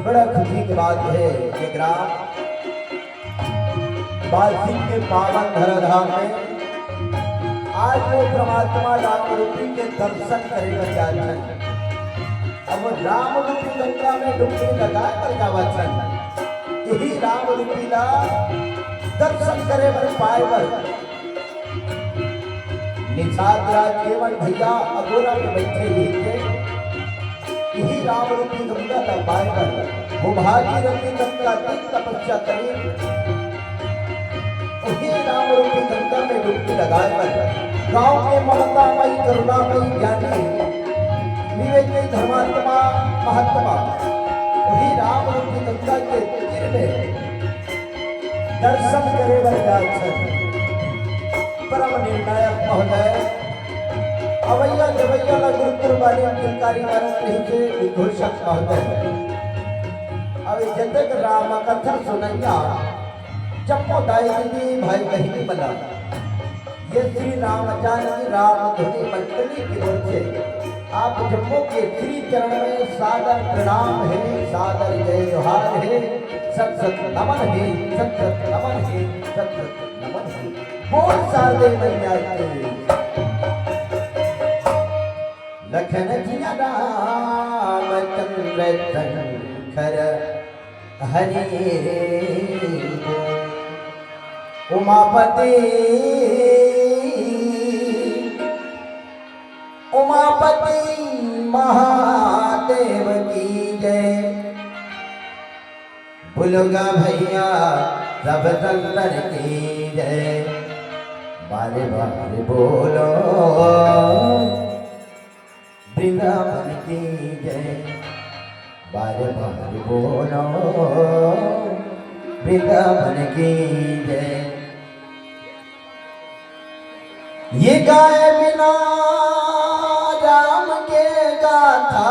बड़ा खुशी की बात है कि ग्राम बालसिंह के पावन धराधाम में आज वो परमात्मा राम रूपी के दर्शन करेगा जाचन। अब राम रूपी गंगा में डुबकी लगा कर जावचन यही राम रूपी ला दर्शन करे बर पाए बर निषाद राज केवल भैया अगोरा में बैठे ही थे। यही राम रूपी गंगा का पाए बर वो भागी रंगी गंगा की तपस्या करी। वही राम रूपी गंगा में डुबकी लगाए बर गांव के ममतामयी करुणामयी ज्ञानी विवेकी धर्मात्मा महात्मा वही राम रूपी गंगा के तीर में दर्शन करे बर जाचन। परम निर्णायक महोदय अवैया जवैया ला गुरुकुल वाले किलकारी मारत रही के उद्घोषक महोदय अब जतक राम कथा सुनैया जम्मो दाई दीदी भाई बहनी बना ये श्री राम जानकी राम धुनी मंडली की ओर से आप जम्मू के श्री चरण में सादर प्रणाम है, सादर जय जोहार है, सत सत नमन है, सत सत नमन है, सत सत नमन है। बोल सादे मैया के लखन जिया राम चंद्र शंकर हरि उमापति उमापति महादेव की जय। भुलगा भैया सब संतर की जय। बारे बारे बोलो वृंदावन की जय। बार बार बोलो वृंदावन की जय। ये गाए बिना राम के गाथा,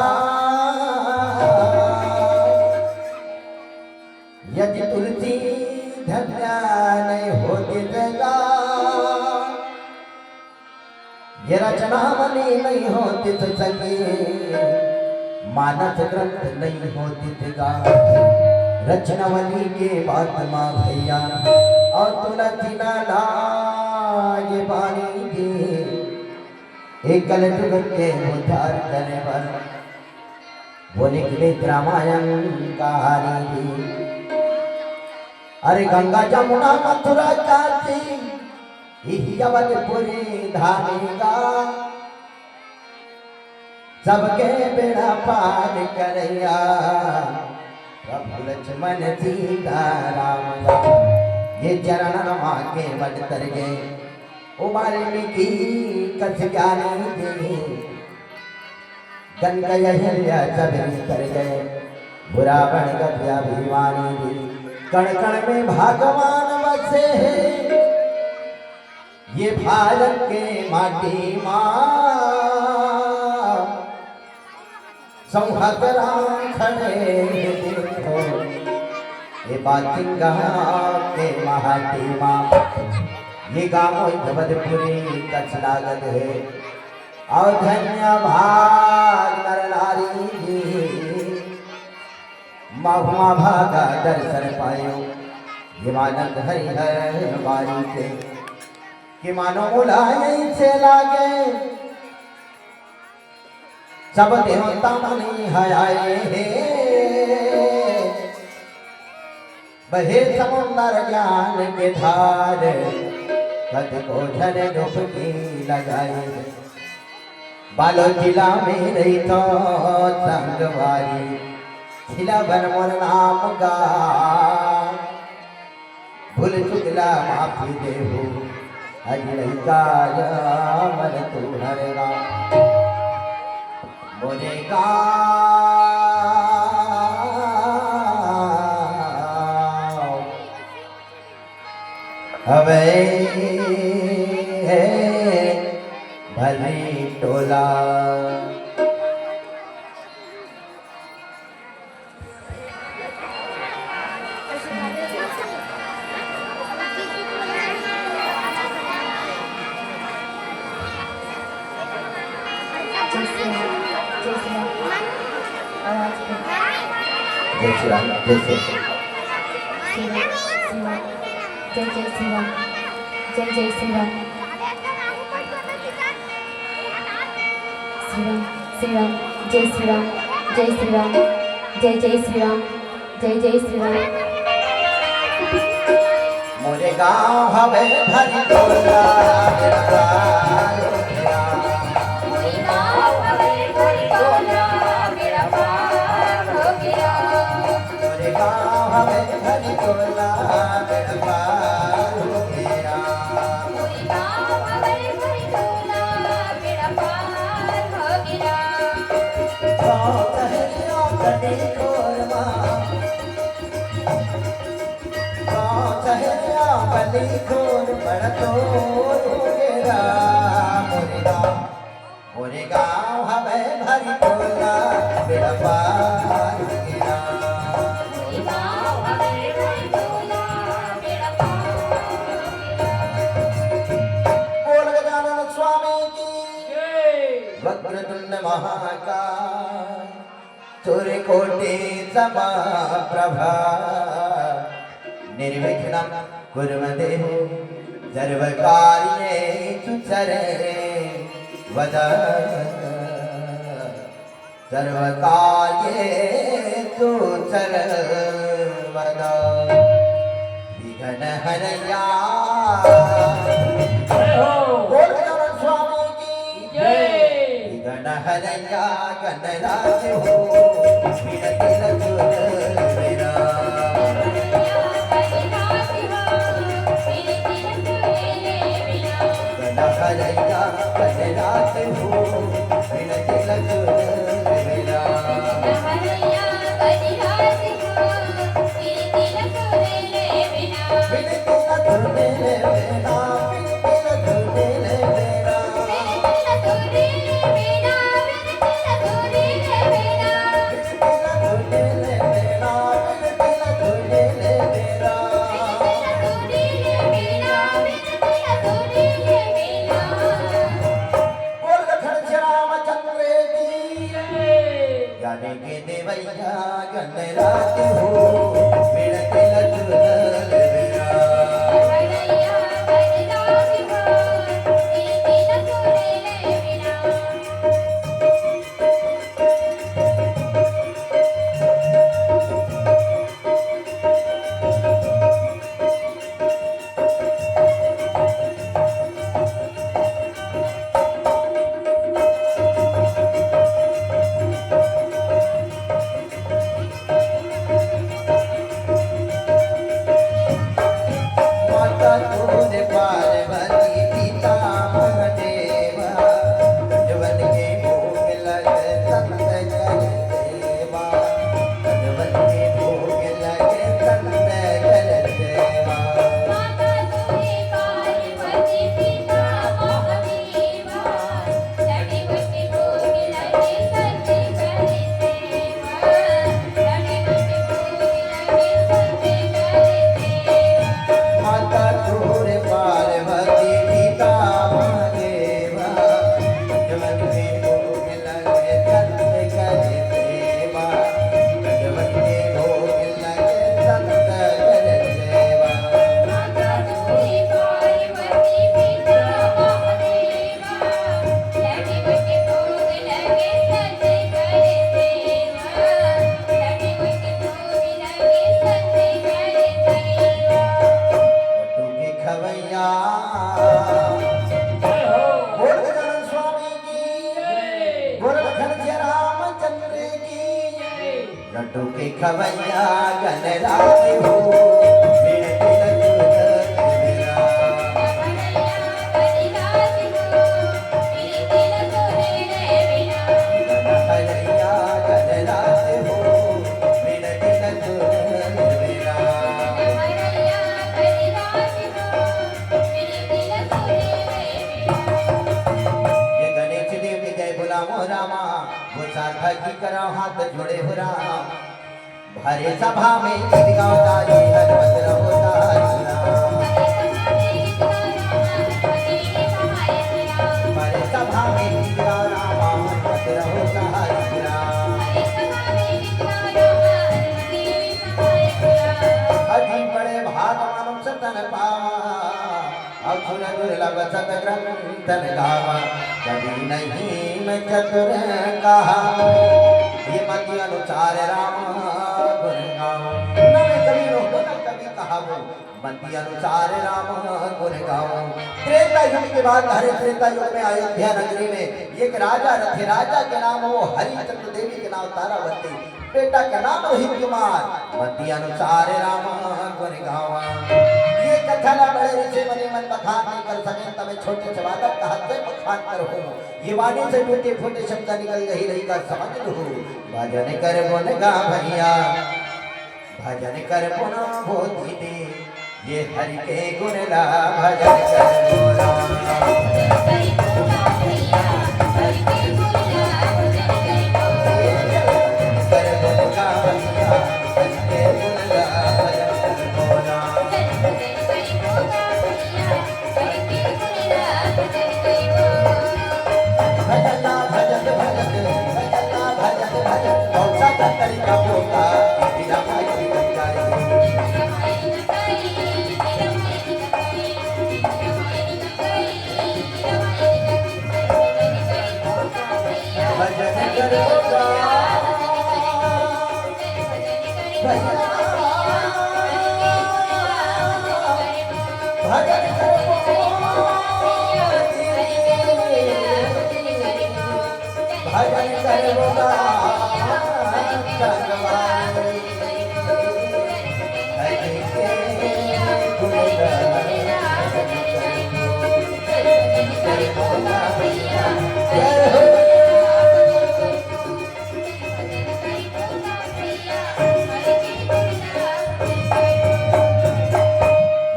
यदि तुलसी धन्य नहीं होती जगा, ये रचना बनी नहीं होती तो सके, मानस ग्रंथ नहीं होती जगा। रचनावली के बाद माँ भैया और तुलसी नाला ये बानी दी, एक कल जुग के उद्धार करने पर वो निकले रामायण कहानी दी। अरे गंगा जमुना मथुरा काशी यवनपुरी धामेगा, सबके बेड़ा पार करैया प्रभु लक्ष्मण सीता राम। ये चरण मांगे बट तर गए उमारे की कस ज्ञानी दे, गंगा यहिया सब कर गए बुरा बन गया भिवानी दे। कण कण में भगवान बसे हैं ये भारत के माटी माँ, संहत राम खड़े देखो ये बातिंगा के महाटी माँ। ये गाँव जबलपुरी कच्छ लागत है और धन्य भाग नर नारी जी, महुआ भागा दर्शन पायो ये मानंद हरिहर बारी के, कि मानो मुलायम से लागे सब देवता मनी हयाए बहे समुंदर ज्ञान के धार, कद को झर डुबकी लगाए। बालो जिला में रही तो संगवारी खिला बन मोर नाम गा, भूल चुकला माफी देहू अजय मन तुम्हारा मोरे गाँव हवे भली टोला। जय श्री राम, जय श्री राम, जय जय श्री राम, जय जय श्री राम, श्री राम जय श्री राम, जय श्री राम, जय जय श्री राम, जय जय श्री राम। मोरे गाँव हवे भरी टोला खोर बड़ा तोर गेरा मोरे गाँव हवे भरी टोला बेड़ा पार गेरा। बोल गजानन स्वामी की वक्रतुंड महाकाय, सूर्य कोटि समा प्रभा, निर्विघ्नं कुर्वदेव सर्वकार्येषु सर्वदा, सर्वकार्येषु सर्वदा। विघ्नहरया बोल गजानन स्वामी की जय। विघ्नहरया गणराज हो विनती लचुर मेरा, हरैया कनराज हो विनती लचुर मेरा, कन्हैया बोल गजानन स्वामी की बोल लखन सिया रामचंद्र की लड्डू के खवैया गणराज हो मेरे दिल तुझ मेरा कन्हैया गणराज हो मेरे दिल तुझ मेरा ये गणेश देव की जय बोलामो रामा वो सार्थकी करो हाथ जोड़े हो राम भरे सभा में गीत गाता जी हनुमत रहो तारा भरे सभा में गीत गाओ रामा हनुमत रहो तारा अति बड़े भाग मानुष तन पावा असुर दुर्लभ सत ग्रंथन गावा कभी नहीं मैं चतुर कहा ये मत अनुसार राम गुण गाओ न मैं कभी रोको न कभी कहावो मत अनुसार राम गुण गाओ त्रेता युग के बाद हरे त्रेता युग में अयोध्या नगरी में एक राजा रथे राजा के नाम वो हरिचंद्र देवी के नाम तारावती बेटा का नाम रोहित कुमार मत अनुसार राम गुण गावा ये कथा न बड़े ऋषि मुनि मन बखान नहीं कर सके तबे छोटे से बालक का हाथ से बखान करो ये वाणी से टूटे फूटे शब्द निकल गई रही का समझ लो भजन कर बोल गा भैया भजन कर पुना बोधी दे ये हरि के गुण ला भजन कर बोला कर बोल गा भैया हरि के गुण ला भजन कर बोला भजना भजन भजन भजना भजन भजन कौन सा तरीका होगा बिना भाई की गाय भजन करोगा भजन भजन करोगा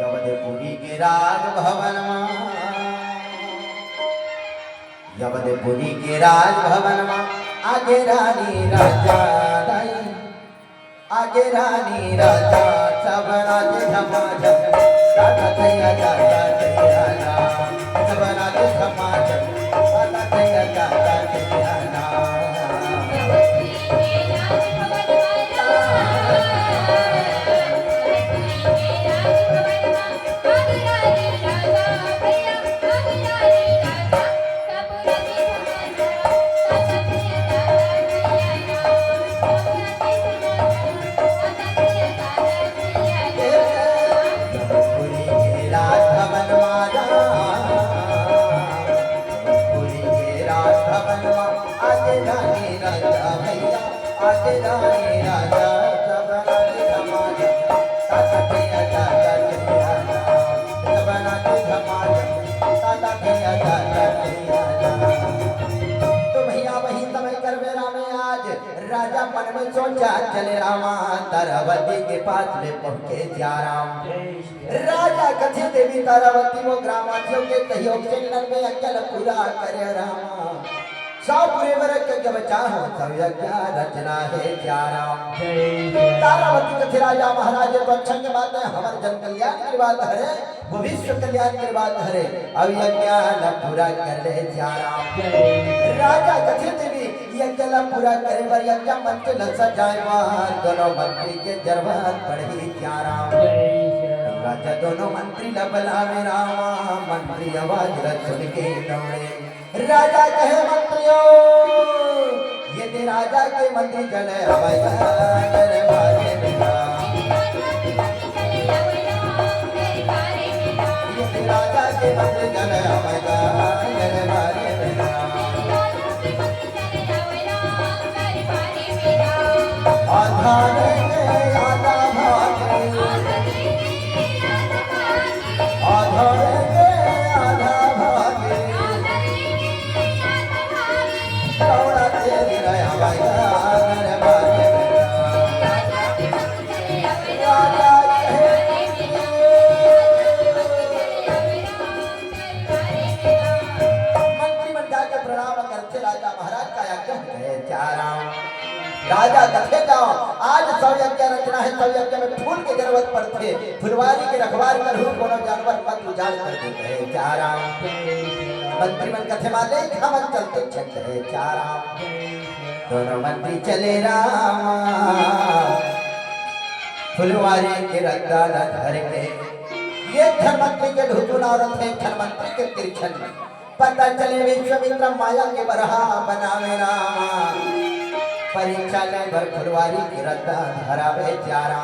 यवदपुरी के राज भवन यवदपुरी के राज भवन आगे रानी राजा आगे रानी राजा सब राज समाज राजा थैया जाता थैया सब राज समाज राजा थैया जाता थैया राजा मन में सोचा चले रामा तारावती के पास में पहुंचे जा राम राजा कथी देवी तारावती वो ग्रामवासियों के सहयोग से नर में अकेल पूरा करे रामा सौ पूरे वर्ग के बचा हो सब यज्ञ रचना है क्या राम तारावती कथी राजा महाराज तो अच्छा के बात है हमारे जन कल्याण की बात है वो विश्व कल्याण की बात है अब यज्ञ पूरा कर ले क्या राम राजा कथी देवी यज्ञ पूरा करे बर यज्ञ मंत्र न सजाए बाहर दोनों मंत्री के दरबार पढ़ी क्या राम राजा दोनों मंत्री लबला में रामा मंत्री आवाज सुन के दौड़े राजा कहे मंत्रियों ये राजा के मंत्री चले हवाया दरबारे में आधारे आधा भागे आधारे आधा भागे कौड़ा तेरी रया भैया दरबारे राजा कहे मंत्रीमंडल जाके प्रणाम करते राजा महाराज का आज्ञा है चारा राजा कथे जाओ आज सब यज्ञ रचना है सब यज्ञ में फूल की जरूरत पड़ती है फुलवारी के रखवार कर हूँ कोनो जानवर मत उजाड़ कर देते हैं चारा मंत्रीमंडल कथे माले हम चलते चलते हैं चारा दोनों मंत्री चले रामा फुलवारी के रद्दा न धर के ये धनमंत्री के ढुटुन औरत है धनमंत्री के तिरछन पता चले विश्वामित्र माया के बरहा बनावे रामा परीक्षा ले भर फुलवारी की रद्दा धरावे चारा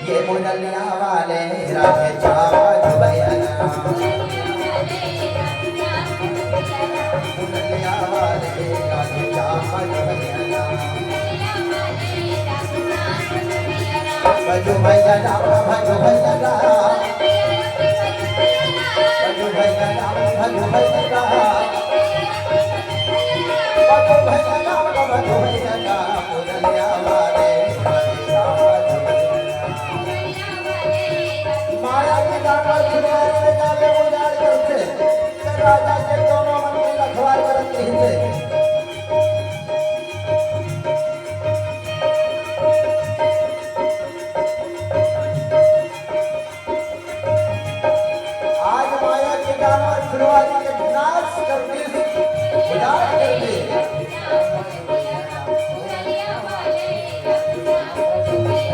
ये मुरलिया वाले राधे चावा जुबैना मुरलिया वाले राधे चावा जुबैना भजो भैया राम भजो भैया राम भजो भैया राम भजो भैया राम भजो भैया राम भजो भैया राम मुरलिया वाले माया की गाना छुड़वाने में जावे उजाड़ करते राजा के दोनों मंत्री रखवार करते थे आज माया के जानवर फुलवारी के विनाश करते उजाड़ करते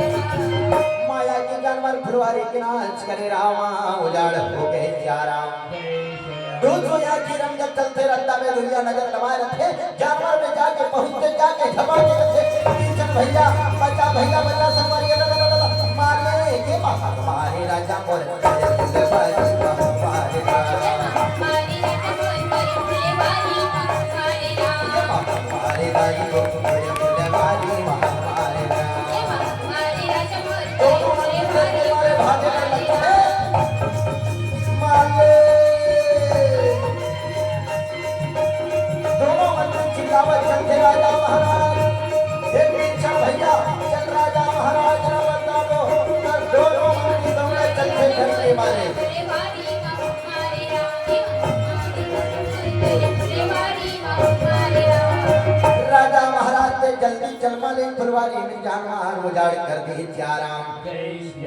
माया के जानवर फुलवारी के नाश करे रामा उजाड़ हो गए चारा दूध सोया की रंग चलते रत्ता में दुनिया नजर लगा रखे जानवर में जाके पहुंचते जाके धमाके रखे भैया बचा संवरिया मारे के मारे राजा मोर राजा महाराज एक क्षण भैया चल राजा महाराज न बता दो दोनों मंत्री दोनों चलते चलते मारे राजा महाराज ने जल्दी चल माले फुलवारी में जानवर उजाड़ कर दी चारा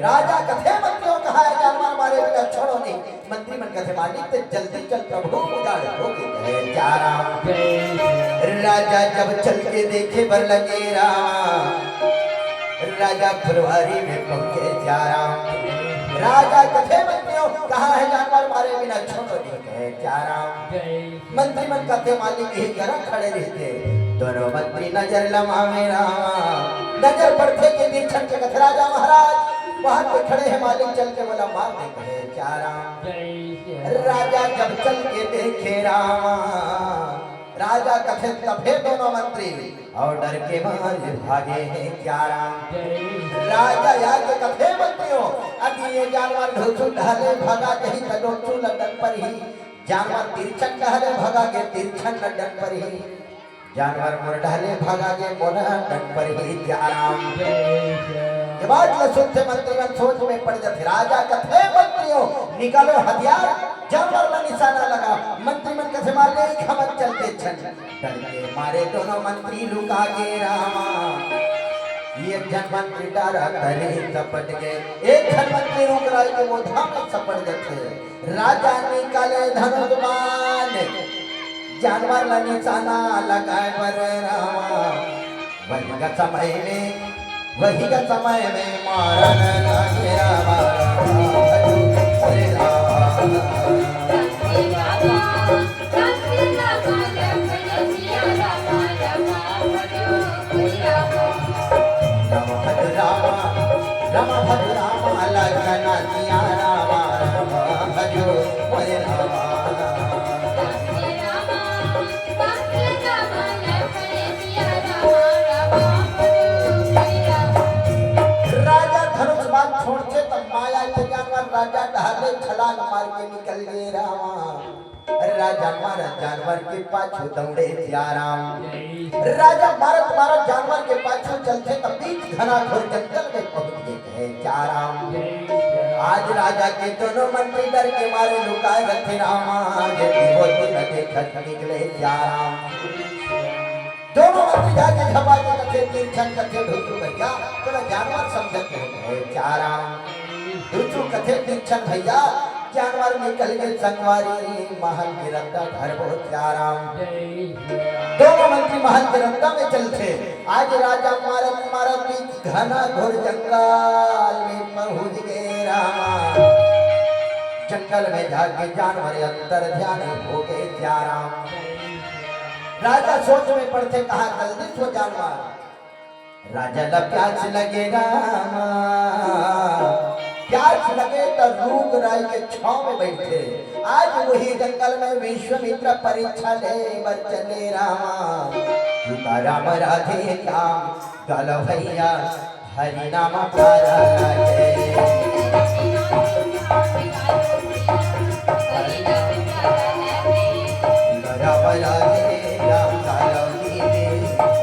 राजा कथे मंत्रियों कहा है जानवर मारे बिना छोड़ो नहीं मंत्री मन कथे मालिक ते जल्दी चल प्रभु उजाड़ हो गए चारा राजा जब चल के देखे बर लगे राजा फुलवारी में पहुंचे चारा राजा कथे मंत्रियों कहा है जानवर मारे बिना छोड़ो नहीं गए चारा मंत्री मन कथे मालिक ही घर खड़े रहते दोनों मंत्री नजर लमावे नजर पड़ते के दीक्षण के कथे राजा महाराज वहां पे खड़े हैं मालिक चल के बोला मार दे कहे चारा राजा जब चल के देखे रामा राजा कथे तफे दोनों मंत्री और डर के मारे भागे हैं चारा राजा याद कथे मंत्रियों अभी ये जानवर ढोचू ढाले भागा कहीं तडोचू लंदन पर ही जानवर तिरछन ढाले भागा के तिरछन लंदन पर ही जानवर मोर ढाले भागा के मोना लंदन पर ही चारा ये बात लसुन से मंत्रीगण सोच में पड़ जाते राजा कथे मंत्रियों निकालो हथियार जानवर में निशाना लगा मंत्री मन कथे मारने ही खमन चलते छन डर के मारे दोनों मंत्री लुका के रामा एक जन मंत्री डारा तले सपट गए एक जन मंत्री रुक रहा है वो धाम सपट जाते राजा निकाले धनुष बाण जानवर ला निशाना लगाए पर रामा वही का समय में मारन लगे रामा राम भज राम लखन सिया राम राम भजो मोरे रामा पहुंचे तब माया के जानवर राजा ढाले छलांग मार के निकल गए रामा। अरे राजा मारा जानवर के पाछू दौड़े जा राम। राजा मारा जानवर के पाछू चलते तब बीच घना घोर जंगल में पहुंच गए जा राम। आज राजा के दोनों मंत्री डर के मारे लुकाए रखे रामा। ये विभूति न देखत निकले जा राम। दोनों मंत्री जाके झपाटे कथे तीन छन कथे ढूंढू भैया बोला जानवर समझत है जा राम। ढूंढू कथे तीन छन भैया जानवर निकल गए संगवारी महल के रंगा घर बहुत जा राम। दोनों मंत्री महल के रंगा में चलते आज राजा मारत बीच घना घोर जंगल में पहुंच गए रामा। जंगल में जाके जानवर अंतर ध्यान हो गए जा राम। राजा सोच में पड़ते कहा जल्दी सो जानवर। राजा ला प्यास लगे रामा। प्यास लगे तो रूग राय के छांव में बैठे। आज वही जंगल में विश्वामित्र परीक्षा ले बर चले रामा। सीता राम राधे श्याम गल भैया हरि नाम प्यारा लागे। राम राधे राम गल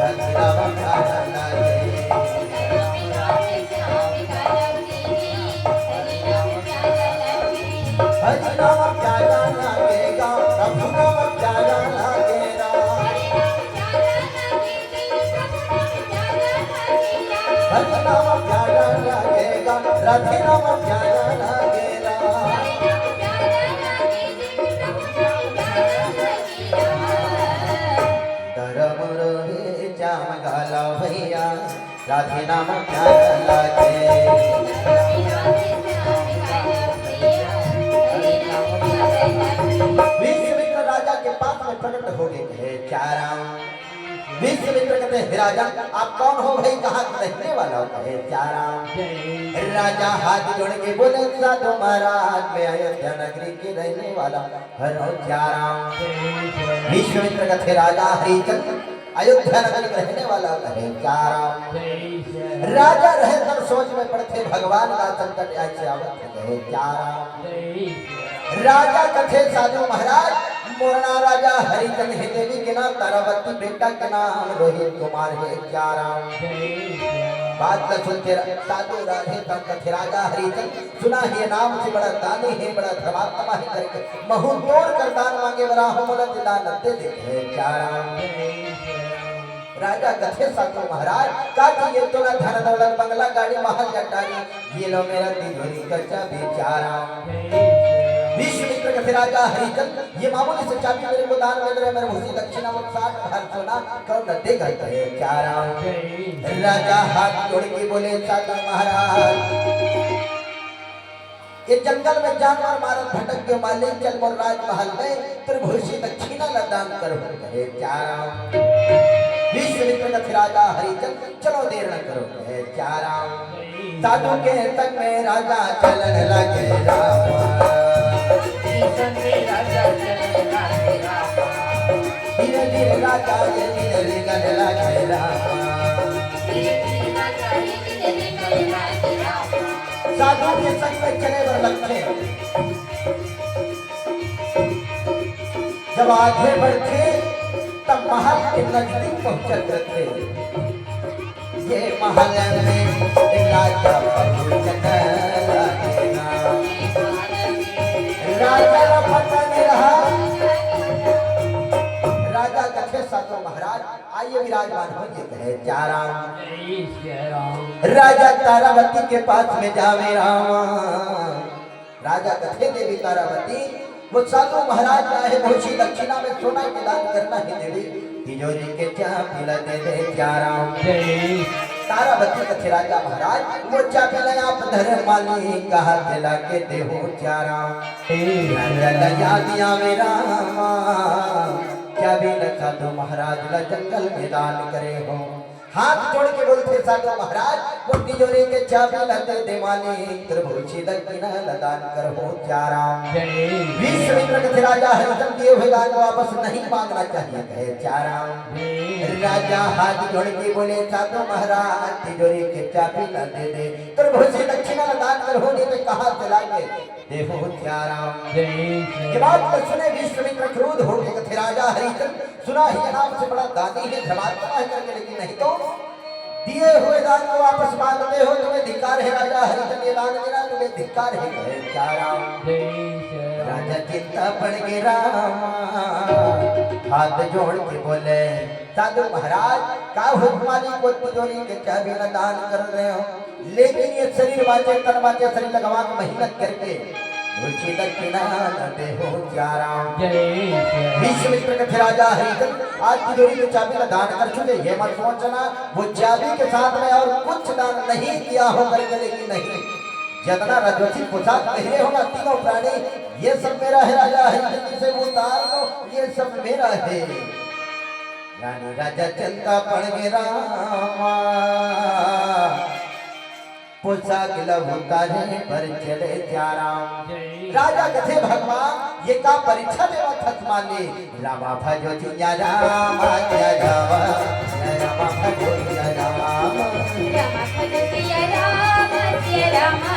हरि नाम प्यारा लागे। हरि नाम प्यारा लागेगा प्रभु नाम प्यारा लागेगा। हरि नाम प्यारा लागेगा राधे नाम प्यारा लागेगा। धर्म रोहे जाम गाला भैया राधे नाम प्यारा लागे। विश्वामित्र राजा के पास में प्रकट हो गए चारा। विश्वामित्र कहते हे राजा आप कौन हो भाई कहाँ रहने वाला हो कहे चारा। राजा हाथ जोड़ के बोले साधु महाराज मैं अयोध्या नगरी के रहने वाला हरो चारा। विश्वामित्र कहते राजा हरिचंद्र अयोध्या नगरी में रहने वाला कहे चारा। राजा रहे तब सोच में पड़ते भगवान का संकट ऐसे आवत कहे चारा। राजा कथे साधु महाराज मोरना राजा हरिचंद्र हे देवी के नाम तारावती बेटा के नाम रोहित कुमार है चारा। बात का सुनते साधु राधे तब कथे राजा हरिचंद्र सुना है नाम से बड़ा दानी है बड़ा धर्मात्मा है करके महू तोड़ कर दान मांगे बरा हो मोला दान दे दे चारा। राजा कथे साधु महाराज का ये तो ना धन दौलत बंगला गाड़ी महल जटारी ये लो मेरा तिजोरी कच्चा बेचारा। विश्वामित्र कथे राजा हरिचंद्र ये मामूली से चाबी मेरे को दान में दे मेरे भूसी दक्षिणा वो 60 हर सोना कौन न देगा कहे चारा। राजा हाथ जोड़ के बोले साधु महाराज ये जंगल में जानवर मारत भटक के मालिक चल मोर राजमहल में त्रिभुशी दक्षिणा ला दान करो कहे चारा। विश्वामित्र कथे राजा हरिचंद्र चलो देर न करो कहे चारा। साधु के संग में राजा चलन लगे रामा। धीरे धीरे राजा ये धीरे गले लगे रामा। साधु के संग में चले वर लगे जब आगे बढ़ते तब महल के नजदीक पहुंचते थे। ये महल में राजा पहुंचने लगेगा। राजा पता नहीं रहा। राजा कथे साधु महाराज आइए विराजमान होइए कहे चारा। राजा तारावती के पास में जावे रामा। राजा कथे देवी तारावती वो साधु महाराज चाहे भूषी दक्षिणा में सोना के दान करना ही देवी तिजोरी के चाबी ला दे दे चारा। तारावती कथे राजा महाराज वो चाबी ला आप धर्म माली कहा दिला के देहो चारा। याद आवे रामा चाबी ला साधु महाराज ला जंगल में दान करे हो। हाथ जोड़ के बोलते साधु महाराज वो तिजोरी के चाबी लते दे माने त्रिभुजी दक्षिणा लदान कर हो चारा विश्वामित्र के राजा हरिचंद्र दिए हुए दान वापस नहीं मांगना चाहिए कहे चारा राजा हाथ जोड़ के बोले साधु महाराज तिजोरी के चाबी लते दे त्रिभुजी दक्षिणा लदान कर हो नहीं तो कहां चला गए देखो चारा ये बात तो सुने विश्वामित्र क्रोध हो गए थे राजा हरिचंद्र सुना ही नाम से बड़ा दानी है धर्मात्मा है करके लेकिन नहीं तो दिए हुए दान को वापस मांगते हो तुम्हें धिक्कार है राजा हरिचंद्र ये दान देना तुम्हें धिक्कार है क्या राम राजा चिंता पड़ गए रामा हाथ जोड़ के बोले साधु महाराज का हुक्माली को तिजोरी के चाबी न दान कर रहे हो लेकिन ये शरीर वाचे तन वाचे शरीर लगवा के मेहनत करके विश्वामित्र के राजा हरिचंद्र आज तिजोरी की चाबी का दान कर चुके ये मत सोचना वो चाबी के साथ में और कुछ दान नहीं किया हो करके लेकिन नहीं जितना रजोचित पोशाक पहने होगा तीनों प्राणी ये सब मेरा है राजा हरिचंद्र से वो उतार दो ये सब मेरा है रानी राजा चिंता पड़ गए रामा पोशाक उतारे पर चले जा राम राजा कथे भगवान ये का परीक्षा देवा थत माने रामा भजो जिया रामा जय रामा रामा भजो जिया रामा रामा भजो जिया रामा जय रामा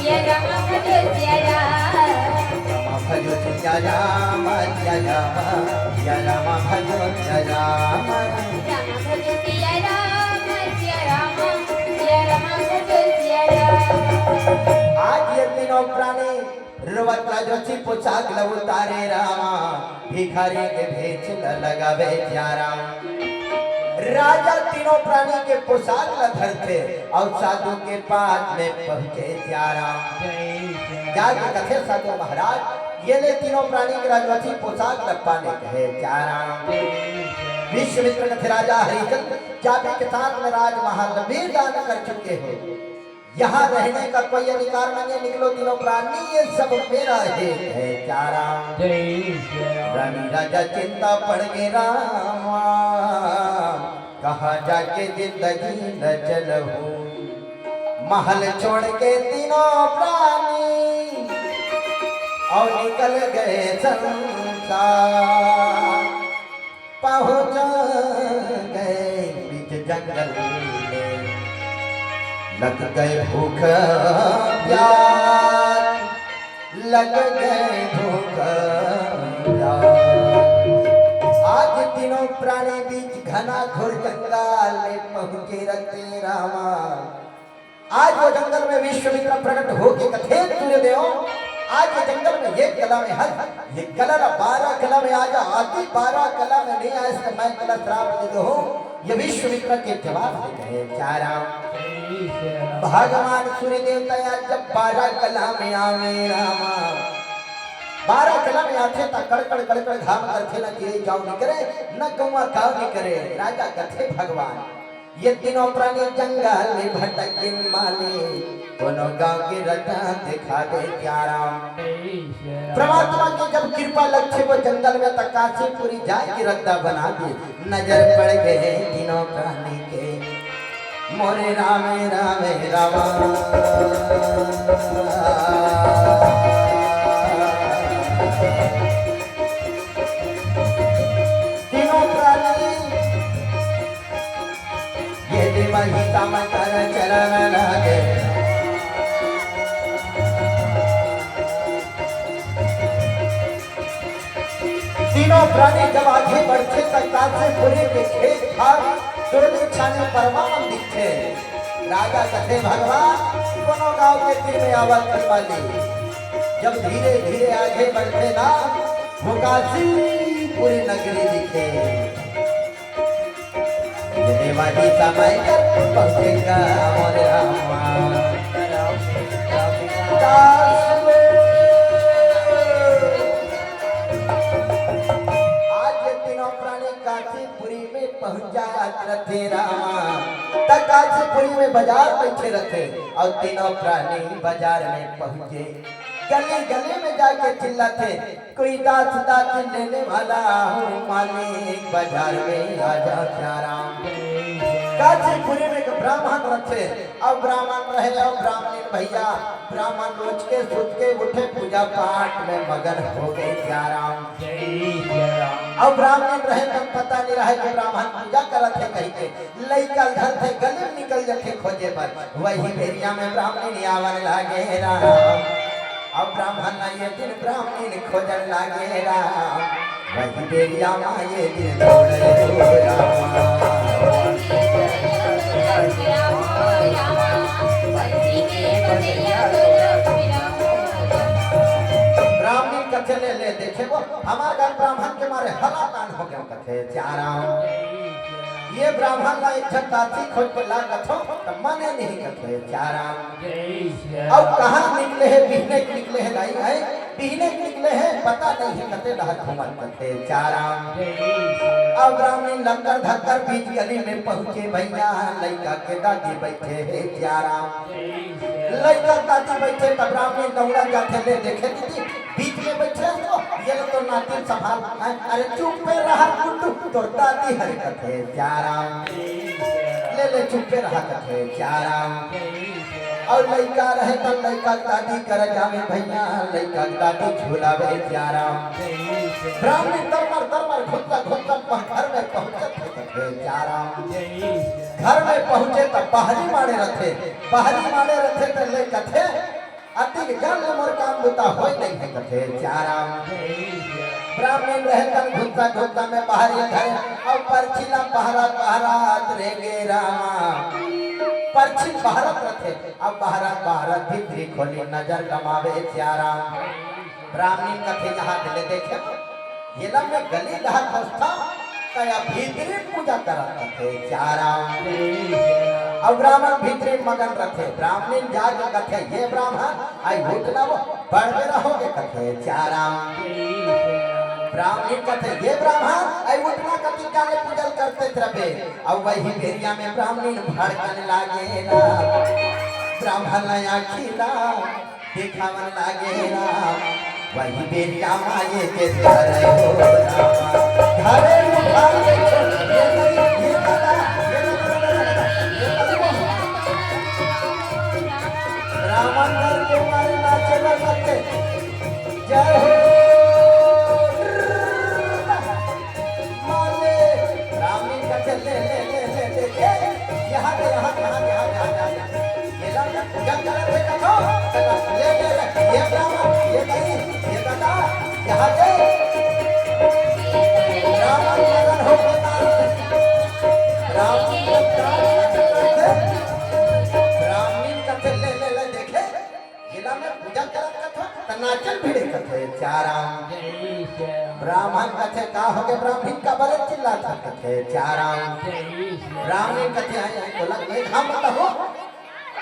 जय रामा भजो जिया रामा भजो जिया रामा जय रामा जय रामा भजो जिया रामा रामा भजो जिया रामा जय रामा जय रामा भजो जिया आज ये तीनों प्राणी रुवत राजोची पोशाक उतारे रामा भिखारी के भेष न लगावे प्यारा राजा तीनों प्राणी के पोशाक न धरते और साधु के पास में पहुंचे प्यारा जाके कथे साधु महाराज ये ले तीनों प्राणी के राजवंशी पोशाक न पाने कहे प्यारा विश्वामित्र के राजा हरिचंद्र चाबी के साथ में राजमहल भी दान कर चुके हो यहाँ रहने का कोई अधिकार नहीं है निकलो तीनों प्राणी ये सब मेरा है चारा रानी राजा चिंता पड़ गए रामा कहा जाके जिंदगी न चलूं महल छोड़ के तीनों प्राणी और निकल गए संसार पहुंच गए बीच जंगल में लग गए भूख प्यास लग गए भूख प्यास आज तीनों प्राणी बीच घना घोर जंगल में पहुंचे रहते रामा आज वो जंगल में विश्वामित्र प्रकट होके कथे सूर्यदेव आज ये जंगल में ये कला में हर ये कला 12 कला में आजा आती 12 कला में नहीं आया इसका मैं कला श्राप दे दो ये विश्वामित्र के जवाब दे गए चारा भगवान सूर्य देवता आज जब 12 कला में आवे रामा 12 कला में आते तक कड़कड़ कड़कड़ घाम करते न किए जाओ नहीं करे न कौवा काव नहीं करे राजा कथे भगवान ये तीनों प्राणी जंगल में भटक दिन माले दोनों गांव के रटा दिखा दे प्यारा परमात्मा की जब कृपा लक्ष्य वो जंगल में तकासीपुरी जाए की रद्दा बना दी नजर पड़ गए तीनों प्राणी के मोरे रामे रामे रामा तीनों प्राणी ये दिवाही मकर चरण लगे तीनों प्राणी जब आगे बढ़ते तक से पूरे के खेत खाद तुरंत छाने परमान दिखे राजा कथे भगवान दोनों गांव के तीर में आवाज कर वाली जब धीरे धीरे आगे बढ़ते ना वो काशी पूरी नगरी दिखे देवादी समय कर पहुंचेगा मोरे रामा काशीपुरी में पहुंचा रथे रामा तक काशीपुरी में बाजार बैठे रखे और तीनों प्राणी बाजार में पहुंचे गली गली में जाके चिल्लाते कोई दास दास लेने वाला हूँ मालिक बाजार में आजा प्यारा काशीपुरी में एक ब्राह्मण रखे। अब ब्राह्मण रहे और ब्राह्मण भैया ब्राह्मण रोज के सुत के उठे पूजा पाठ में मगन हो गए सियाराम। अब ब्राह्मण रहे तब पता नहीं रहे कि ब्राह्मण पूजा करत है कहीं के लइका घर थे गले में निकल जाते खोजे पर वही भेरिया में ब्राह्मण आवन लागे राम। अब ब्राह्मण ये दिन ब्राह्मण खोजन लागे राम। वही भेरिया में ये दिन छोड़े राम। ब्राह्मण कथे ले देखे वो हमारे घर ब्राह्मण के मारे हला कान हो गया कथे चाराम। ये ब्राह्मण ला एक छताती खोज को ला कथो तो मने नहीं कथे चाराम। अब कहाँ निकले है बिहने निकले है लाई है बिहने निकले है पता नहीं है कथे लहर घुमत कथे चाराम। अब ब्राह्मण लंगर धक्कर बीच गली में पहुंचे भैया लइका के दादी बैठे है चाराम। लइका दादी बैठे तब ब्राह्मण दौड़ा जाते ले देखे दीदी बीच में बैठे तो ये तो नातिन संभाल अरे चुप पे रहा कुटु तो दादी हरकत है चाराम। ले चुप पे रहा कथे चाराम। और लइका रहे तो लइका दादी कर जावे भैया लइका दादी झूलावे चाराम। ब्राह्मण तरमर घुटता घर में पहुंचे कथे चाराम। घर में पहुंचे तब बाहरी मारे रथे तो ले कथे अति जल मोर काम बुता होय नहीं है कथे चाराम। ब्राह्मण रहकर घुटता में बाहरी घरे और परछिला पहरात रेगे रामा। परछी बहरत रथे अब बहरत भीतरी खोली नजर गमावे चाराम। ब्राह्मण कथे यहाँ दिले देखे ये में गली लहर अवस्था तया भीतरी पूजा करत थे चाराम। अब ब्राह्मण भीतरी मगन रखे ब्राह्मण जाग कथे ये ब्राह्मण आई भूतला वो बढ़ते रहोगे कथे चाराम। ब्राह्मण कथे ये ब्राह्मण आई उठना कथी जाने पूजन करते रहे। अब वही भेरिया में ब्राह्मण भड़कन लागे ना ब्राह्मण आखिला दिखावन लागे ना वही भेरिया माये के घर हो घरे ब्राह्मण के मारे नाचे लगते जय हो माले ब्राह्मण का चले ले यहाँ ये लगा पूजा करते कथो ले ये ब्राह्मण ये नहीं ये दादा यहाँ से ब्राह्मण मगन हो ब्राह्मण कथे ले देखे जिला में पूजा करत कथा नाचन भिड़े कथे चाराम। ब्राह्मण कथे का हो गए ब्राह्मण का बड़े चिल्ला था कथे चाराम। ब्राह्मण कथे आए बोला एक हम बताओ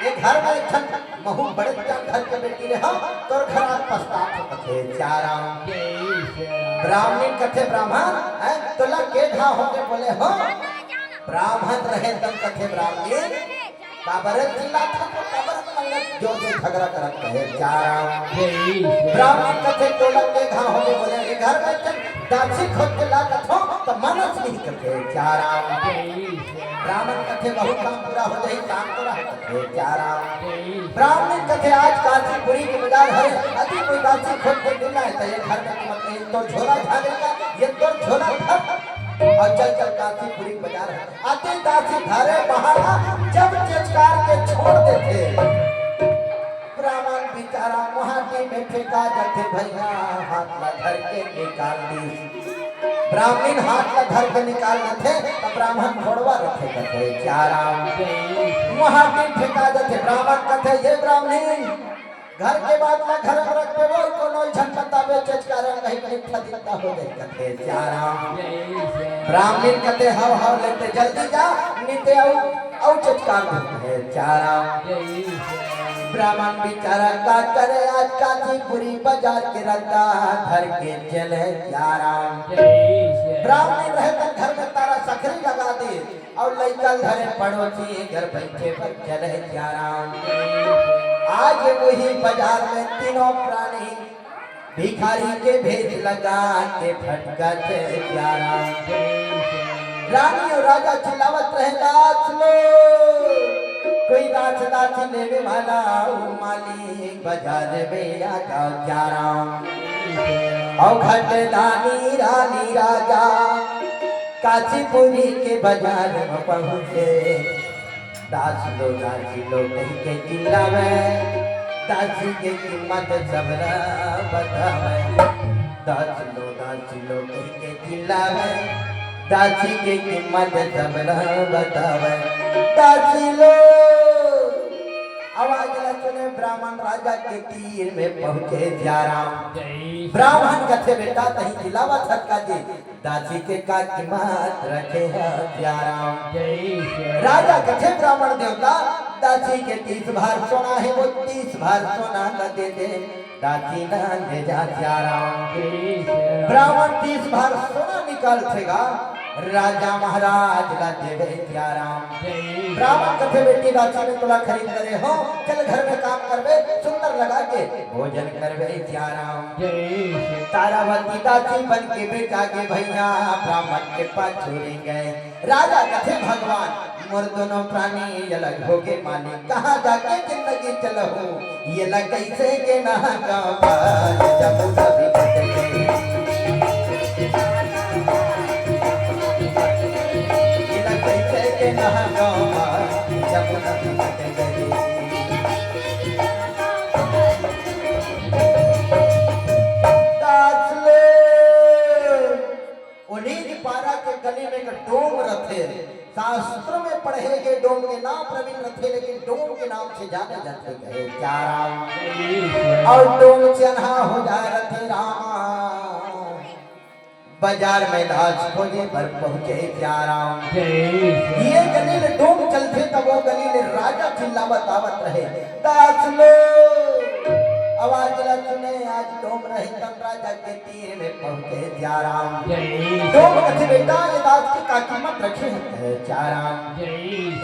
ये घर में एक छन महू बड़े घर के बेटी रे हम तोर घर पछतात कथे चाराम। ब्राह्मण कथे ब्राह्मण है तोला के घा हो के बोले हो ब्राह्मण रहे तब कथे ब्राह्मण काबर चिल्ला था काबर मंगत जो झगड़ा करत कहे चाराम। ब्राह्मण कथे तोला के घा हो के बोले ये घर में चल दासी खोद के ला कथो तो मनस नहीं कथे चाराम। ब्राह्मण कथे बहुत काम पूरा हो जाए काम पूरा कथे चाराम। ब्राह्मण कथे आज काशीपुरी के बाजार है अति कोई दासी खोद के मिला है तो ये घर में मत तो झोला झाड़ेगा ये तो झोला भर और चल काशीपुरी बाजार है अति दासी घरे बहारा जब चचकार के छोड़ देते ब्राह्मण बेचारा मुहाटी में फेंका जाते भैया हाथ ला धर के निकाल दी। ब्राह्मण हाथ ला धर के निकालना थे तो ब्राह्मण छोड़वा रखे कथे चाराम। मुहाटी फेंका जाते ब्राह्मण कथे ये ब्राह्मण घर के बाद में घर में रख पे वो कोनो झन बतावे चचकारा कहीं फदिता हो गई कथे चाराम। ब्राह्मण कथे हव लेते जल्दी जा नीते औ चचकार है चाराम। ब्राह्मण बेचारा का करे आज काशीपुरी बाजार के रद्दा घर के चले चाराम। ब्राह्मण रहकर घर में तारा सखरी लगा दी और लइका घरे पड़ोसी घर बैठे पर चले चाराम। आज वही बाजार में तीनों प्राणी भिखारी के भेद लगा के फटका चाराम। रानी और राजा चिल्लावत रहे दास लो कोई दास दासी लेने वाला ओ मालिक बाजार में आ जाओ ग्यारह और घट दानी रानी राजा काशीपुरी के बाजार में पहुँचे दास लो कहीं के चिल्लावे दासी के कीमत सबरा बतावे दास लो कहीं के चिल्लावे दासी के कीमत सबरा बतावे दासी लो आवाज सुने ब्राह्मण राजा के तीर में पहुंचे जाराम ब्राह्मण कथे बेटा तही दिलावा छटका जी दासी के का कीमत रखे है जाराम राजा कथे ब्राह्मण देवता दासी के 30 भार सोना है वो 30 भार सोना न दे दे दासी न दे जा जाराम ब्राह्मण 30 भार सोना निकाल छेगा राजा महाराज ला देवे जाराम ब्राह्मण कथे बेटी दासी ने तुला खरीद करे हो चल घर में काम करवे सुंदर लगा के भोजन करवे जाराम तारावती दासी बन के बेटा के भैया ब्राह्मण के पास छोड़े गए राजा कथे भगवान मोर दोनों प्राणी अलग हो गए मालिक कहाँ जाके जिंदगी चलहूं ये लग कैसे के ना गाँव जमुना भी कटे गली में एक डोम रथे शास्त्र में पढ़े गए डोम के नाम प्रवीण रथे लेकिन डोम के नाम से जाने जाते गए चाराम और डोम चन्हा हो जाए रथे राम बाजार में दास खोजे पर पहुंचे चाराम ये गली में डोम चलते तब वो गली में राजा चिल्लावत आवत रहे दास लो आवाज सुने आज डोम रहे तब राजा के तीर में पहुंचे जाराम डोम कथे बेटा ये दास की का कीमत रखे है चाराम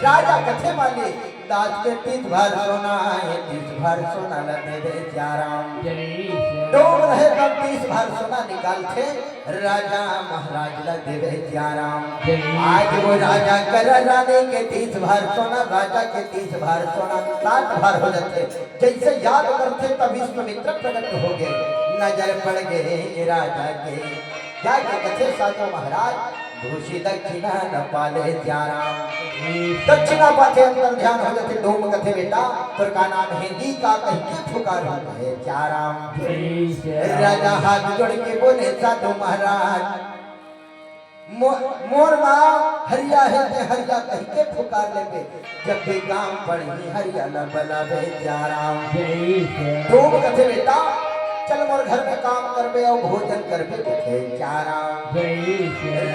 राजा कथे माले दास के 30 भार सोना है 30 भार सोना न दे दे जाराम डोम रहे तब 30 भार सोना निकाल थे राजा महाराज ला देवे जाराम आज वो राजा कर रानी के 30 भार सोना राजा के 30 भार सोना 60 भार हो जाते जैसे याद करते तब विश्वामित्र प्रकट हो गए नजर पड़ गए राजा के जाके कथे साचो महाराज भूषी दक्षिणा न पाले जाराम दक्षिणा पाते अंदर ध्यान हो जाते डोम कथे बेटा तुर का नाम हिंदी का कहीं के पुकार होता है जाराम राजा हाथ जोड़ के बोले साधु महाराज मोर नाम हरिया है ते हरिया कहीं के पुकार लेंगे जब भी काम पड़ी हरिया न बनावे जाराम डोम कथे बेटा चल मोर घर में काम करबे और भोजन करबे कथे जाराम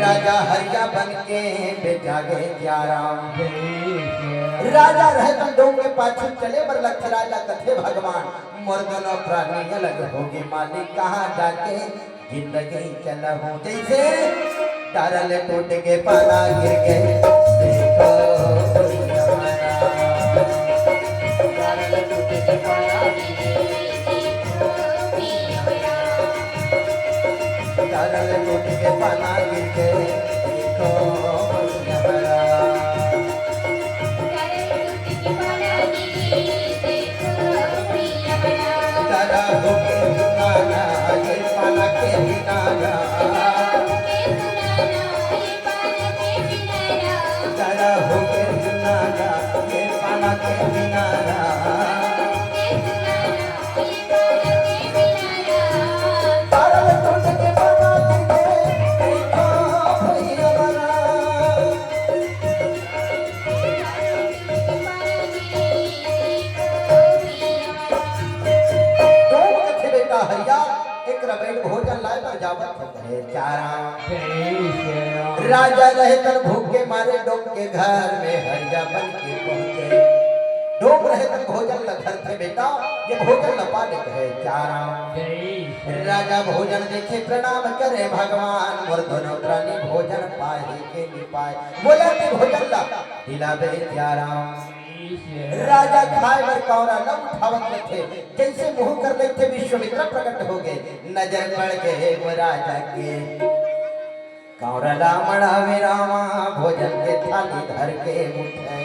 राजा हरिया बन के बेटा गए जाराम राजा रहे तो डोम के पाछू चले बर लक्ष्य राजा कथे भगवान मोर दोनों प्राणी अलग होगे मालिक कहाँ जाके जिंदगी चलहूं जैसे तारल टूट के पाना गिर गए देखो तारल टूट के पाना तारल टूट के पाना गिर गए देखो तारा होके सुनाना ये पाना के किनारा तारा होके सुनाना ये पाना के किनारा तारल टूट के पाना गिर गए देखो भैया बना हरिया एक रबेड़ भोजन लाए पर जावत है चाराम राजा रहे तन भूखे मारे डोम के घर में हरिया बन के पहुंचे डोम रहे तन भोजन ल घर थे बेटा ये भोजन ल पाले है चाराम राजा भोजन देखे प्रणाम करे भगवान मोर दोनों प्राणी भोजन पाए के नहीं पाए बोला कि भोजन ला दिलावे चाराम राजा खाए बर कौरा न उठावत थे जैसे मुंह कर लेते विश्वामित्र प्रकट हो गए नजर पड़ गए वो राजा के कौरला मड़ावे रामा भोजन के थाली धर के उठे।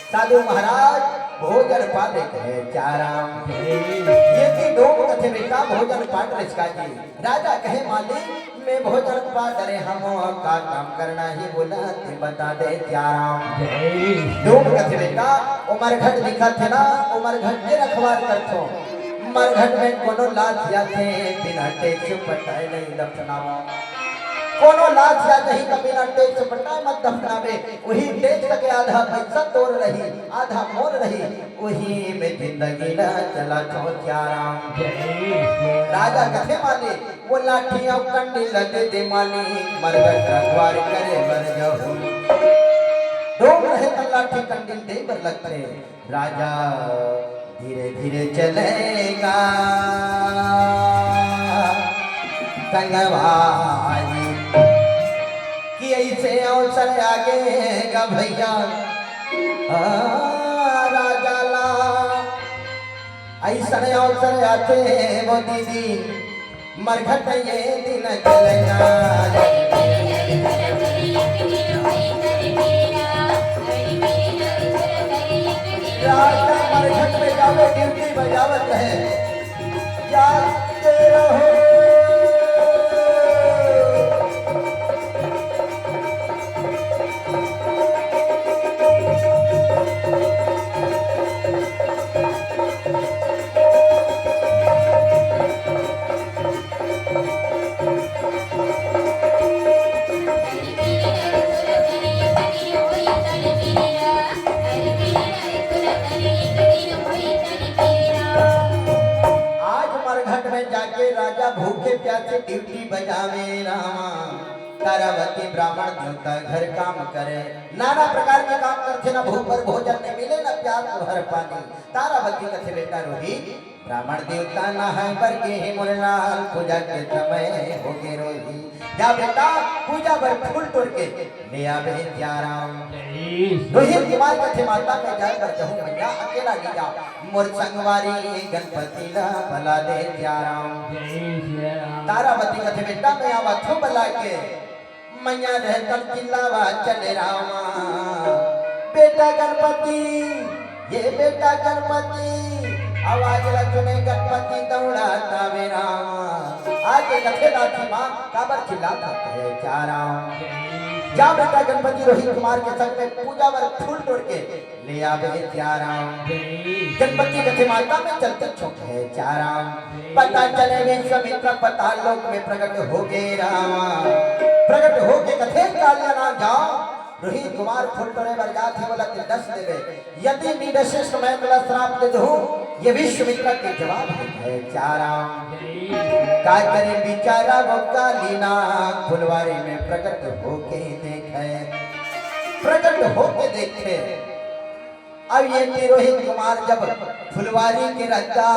साधु महाराज भोजन पाले कहे चाराम। ये थी डोम कथे बेटा भोजन पाट रिश्का जी। राजा कहे मालिक मैं भोजन पाट रे हम का काम करना ही बोला ते बता दे चाराम। डोम कथे बेटा उमर घट लिखा थे ना उमर घट के रखवार करथो। उमर घट में कोनो लात जाते बिना टेक्स पटाए नहीं दफनावा। कोनो लाज या नहीं कभी ना टेक्स पटाए मत दफनावे। वही टेक्स के आधा पैसा तोड़ रही आधा मोर रही वही में जिंदगी ना चला छो चाराम। राजा कथे माली वो लाठी और कंडी लगे दे माली मरगट रखवार करे मर जाओ। डोम रहे तो लाठी कंडी दे बर लगते। राजा धीरे धीरे चलेगा संगवारी कि ऐसे अवसर आगेगा भैया राजा ला। ऐसा अवसर आते वो दीदी मरघट ये दिन चलेगा। राजा मरघट में जावे ड्यूटी बजावत है जाते रहो। भूखे प्यासे ड्यूटी बजावे रामा। तारावती ब्राह्मण देवता घर काम करे नाना प्रकार के काम करते ना भूख पर भोजन नहीं मिले ना प्यास भर पानी। तारावती कथे बेटा रोहित ब्राह्मण देवता ना है पर के मुरलाल पूजा के समय हो गए रोहित जा बेटा पूजा पर फूल तोड़ के ले आवे चाराम। रोहित कुमार कथे माता में जाकर कहूँ भैया अकेला नहीं जा मोर संगवारी गणपति ला भला दे चाराम। तारावती कथे बेटा मैं आवा थो भला के मैया रहकर चिल्लावा चले रामा। बेटा गणपति ये बेटा गणपति आवाज सुने गणपति दौड़ाता वे रामा। आज कथे दाती माँ काबर चिल्लाता है चाराम। जा बेटा गणपति रोहित कुमार के संग में पूजा वर फूल तोड़ के ले आवे चाराम। गणपति कथे माता में चलते छोक है चाराम। पता चले विश्वामित्र पताल लोक में प्रकट हो गए रामा। प्रकट हो के कथे कालिया ना जाओ रोहित कुमार फूल तोड़े बर जाते बोला कि 10 देवे यदि निदशिष्ट मैं तुला श्राप दे दूं ये विश्वामित्र के जवाब है चाराम। का करे बिचारा वो कालीना फुलवारी में प्रकट होके देखे प्रकट होके देखे। अब ये रोहित कुमार जब फुलवारी के रद्दा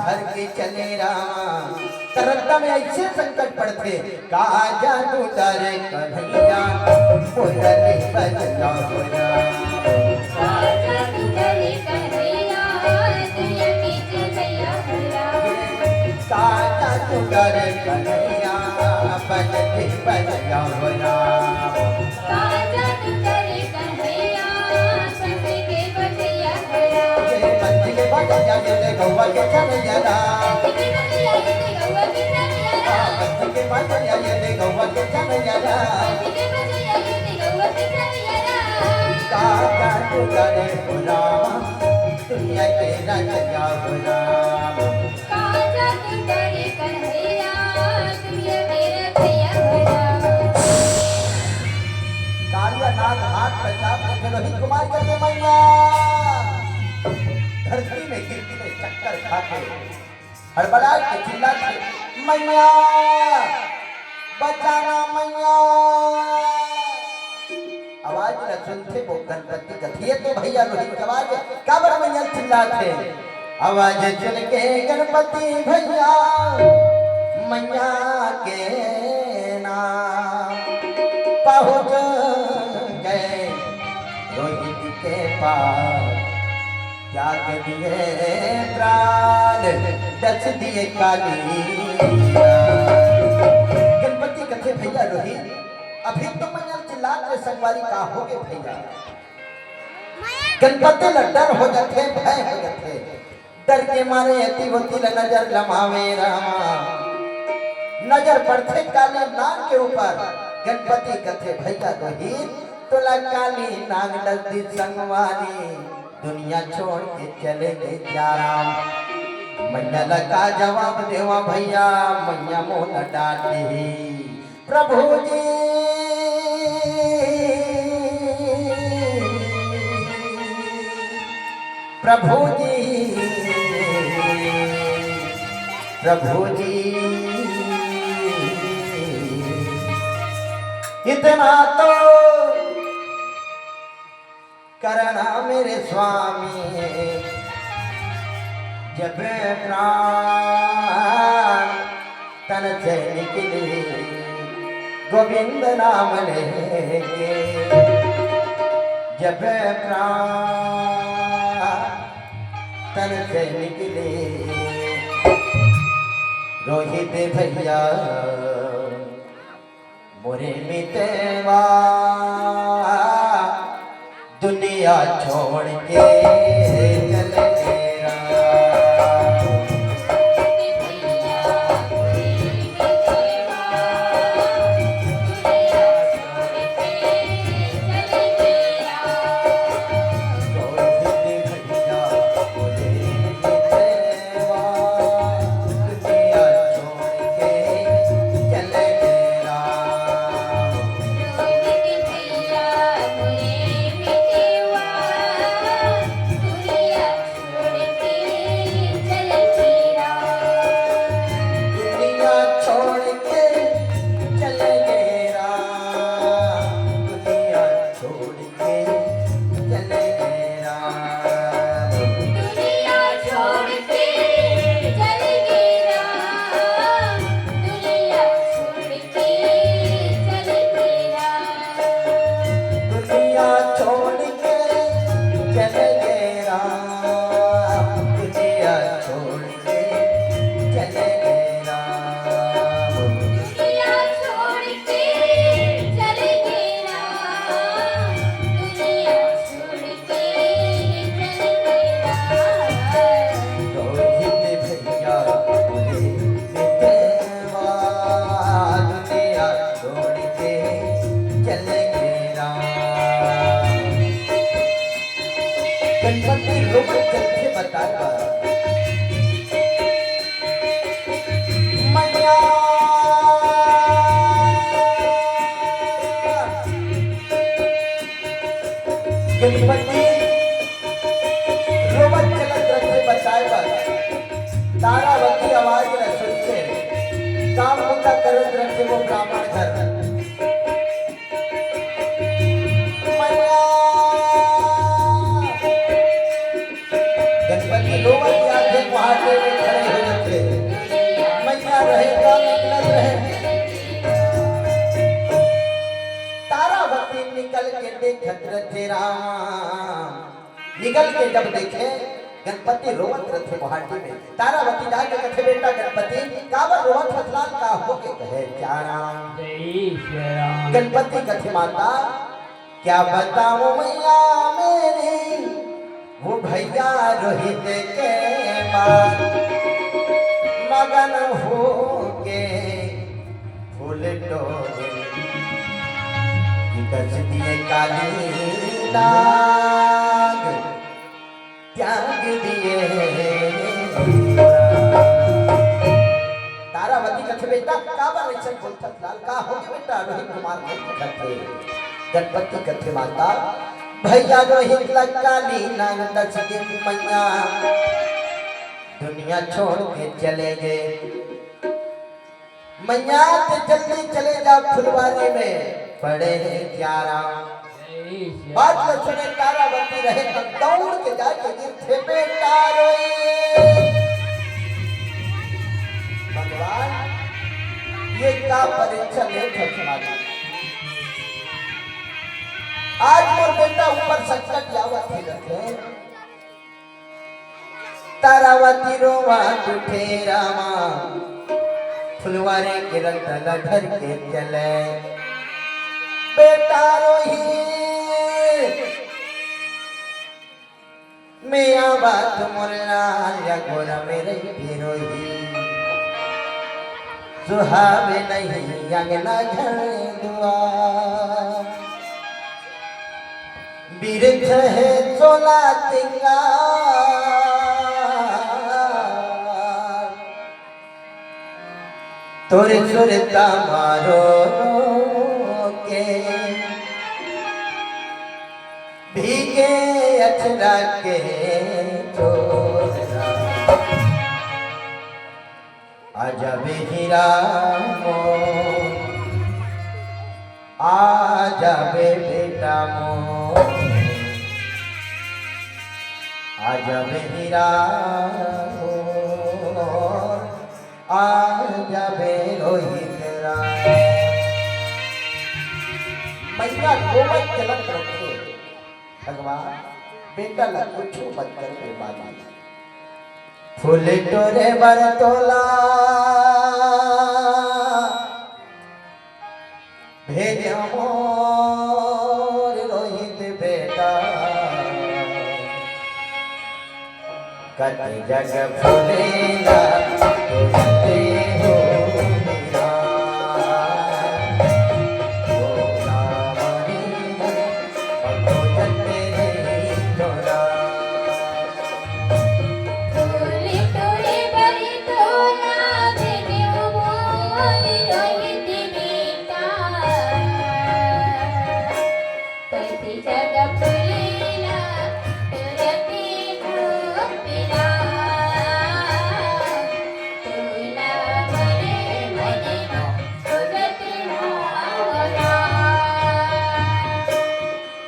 धर के चले रामा रद्दा में ऐसे संकट पड़ते का जादू डरे कन्हैया मुरली बजना होना। का जादू डरे कन्हैया दुनिया की चलैया होना। का जादू डरे कन्हैया बजती बजना होना। का जादू डरे कन्हैया बजती के बजैया होना। ये बजती के बजैया ये गौवा के चलैया ना। के बजैया ये गौवा के चलैया ना। का जादू डरे होना दुनिया के राजा होना। का जादू डरे कन्हैया दुनिया के राजा होना। कालिया नाग हाथ बचा के रोहित कुमार करके मैया धरती में गिरती में चक्कर खा के हड़बड़ा के चिल्लाते मैया बचाना मैया। आवाज न सुनते वो गणपति कथिए तो भैया रोहित आवाज काबर मैया चिल्लाते। आवाज सुन के गणपति भैया मैया के नाम पहुंच गए रोहित के पास। त्याग दिए प्राण दस दिए काली। गणपति कथे भैया रोहित अभी तो मैया चिल्ला के संगवारी का हो गए भैया गणपति ल डर हो जाते भय हो जाते डर के मारे अति होती ल नजर लमावे रामा नजर पड़ते काली नाग के ऊपर गणपति कथे भैया रोहित तोला काली नाग नजदी संगवारी दुनिया छोड़ के चले गए राम मैया लगा जवाब देवा भैया मैया मोह डांटी प्रभु जी प्रभु जी प्रभु जी इतना तो करना मेरे स्वामी जब प्राण तन से निकले गोविंद नाम लेंगे जब प्राण तन से निकले रोहित भैया मोरे मितवा दुनिया छोड़ के चले गणपति रोमन चलते बताया मैया गणपति रोमन चलत रखे बताया तारावती आवाज न सुनते काम होता करत रखे वो ब्राह्मण घर गणपति रोमन की आंखें पहाड़े में खड़े हो जाते मैया रहेगा निकलत रहे तारावती निकल के देखत रहे राम निकल के जब देखे गणपति रोवत रहे पहाड़ी में तारावती जाके कथे बेटा गणपति काबर रोवत फसलाल का हो के कहे क्या राम गणपति कथे माता क्या बताऊं मैया मेरी वो भैया रोहित के बाद मगन हो के फूल टोरे कच दिए काली नाग त्याग दिए तारावती कथे बेटा काबा ऐसा बोलता लाल का हो बेटा रोहित कुमार कथे गणपति कथे माता भैया रोहित काली नाग दस दिन मैया दुनिया छोड़ के चले गए मैया तो जल्दी चले जा फुलवारी में पड़े हैं प्यारा बात न सुने तारावती रहे तो दौड़ के जाके गिरते बेटा रोए भगवान ये का परीक्षा ले फसवाना आज मोर बेटा ऊपर संकट आवत ही रखे तारावती रोवा उठे रामा फुलवारे के रंग धर के चले बेटा रोही मिया बात मुरला या गोरा मेरे रोही सुहावे नहीं अंगना घर दुआ बिरथ है चोला तिंगा तोरे सुरता मारो के भीगे अचरा के चोरा आजा बेहिरा मो आजा बे बेटा मो आजा बेहिरा मो आजा बे रोहित राम मैया गोमत चलत रखे भगवान बेटा ला कुछ मत कर बेमानी फूल टोरे बरतोला भेजो मोर रोहित बेटा कति जग फूलेला तुझते हो मेरा ओ रामनी पतो जते तोरा टोले टोले बरी तोला भेजो मोर रोहित बेटा कति जग फूलेला तुझते हो मेरा तोला मरे मने तुझते हो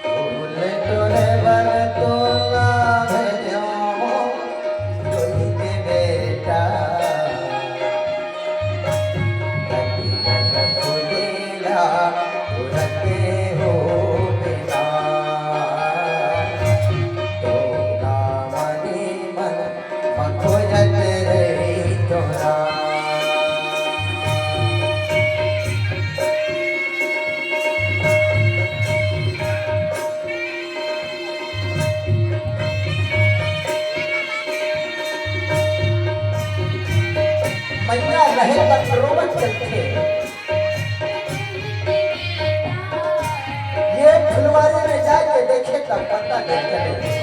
फूल टोरे बरतोला भेजो रोहित बेटा कति जग फूलेला तुझते हो मेरा तोरा मनी मन मखोजत रही तोरा मैया रहे तक रोमन चलते ये फुलवारी में जाके देखे तब पता नहीं चले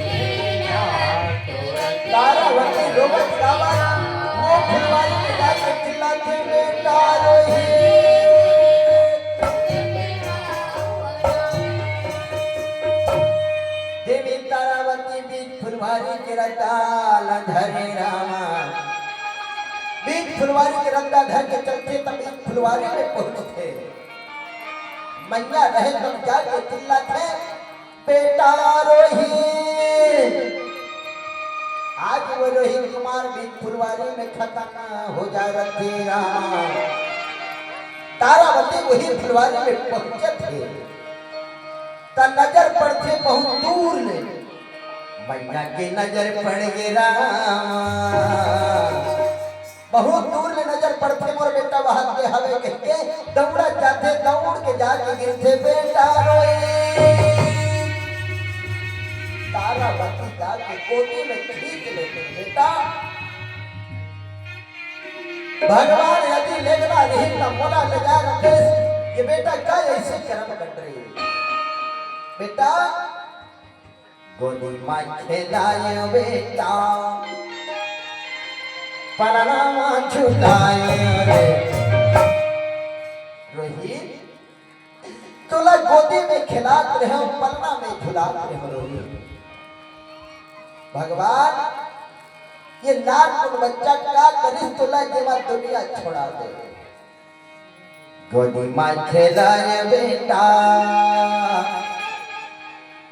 तारावती रोमन गावा वो फुलवारी में जाके चिल्लाते बेटा रोही देवी तारावती बीच फुलवारी के रताल धरे रामा बीच फुलवारी के रंगा धर के चलते तब बीच फुलवारी में पहुंचते मैया रहे तब जाके चिल्लाते बेटा रोही आज वो रोहित कुमार बीच फुलवारी में खत्म हो जा रहे रामा तारावती वही फुलवारी में पहुंचे थे ता नजर पड़ते बहुत दूर ले मैया की नजर पड़ गई रामा बहुत दूर में नजर पड़ते मोर बेटा वहां के हवे के दौड़ा जाते दौड़ के जाके गिरते बेटा रोए तारावती जाके गोदी में खींच लेते बेटा भगवान यदि लेगना नहीं तो मोला ले जा रखे ये बेटा क्या ऐसे कर्म कर रही है बेटा गोदी में खेलाए बेटा पलना झुलाए रे रोहित तोला गोदी में खिलात रहे हो पलना में झुलात रहे हो रोहित भगवान ये नानपुर बच्चा क्या करिस तोला जेवा दुनिया छोड़ा दे गोदी में खेलाए बेटा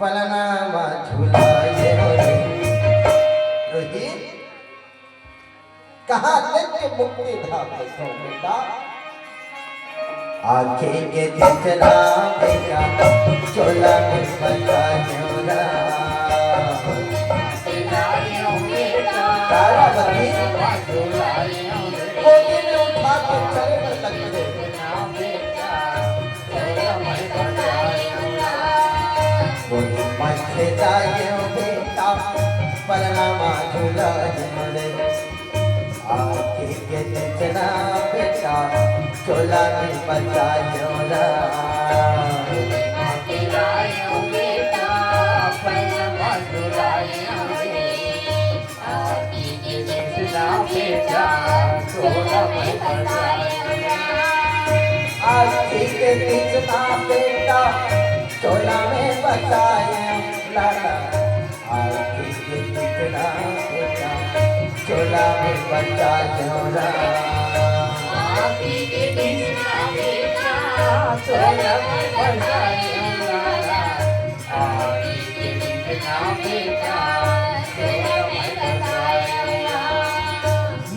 पलना में झुलाए रोहित कहाँ नित्य मुक्ति धाम देखो बेटा आंखें के दिखना बेटा चोला में बचा जोरा तारावती गोदी में उठा के चले न सकते झूला झूले आखी के दिखना बेटा चोला में बचायो रा आखी के दिखना बेटा चोला में बचायो लाला आखी के दिखना बेटा चोला में बचायो रा चोला में बचायो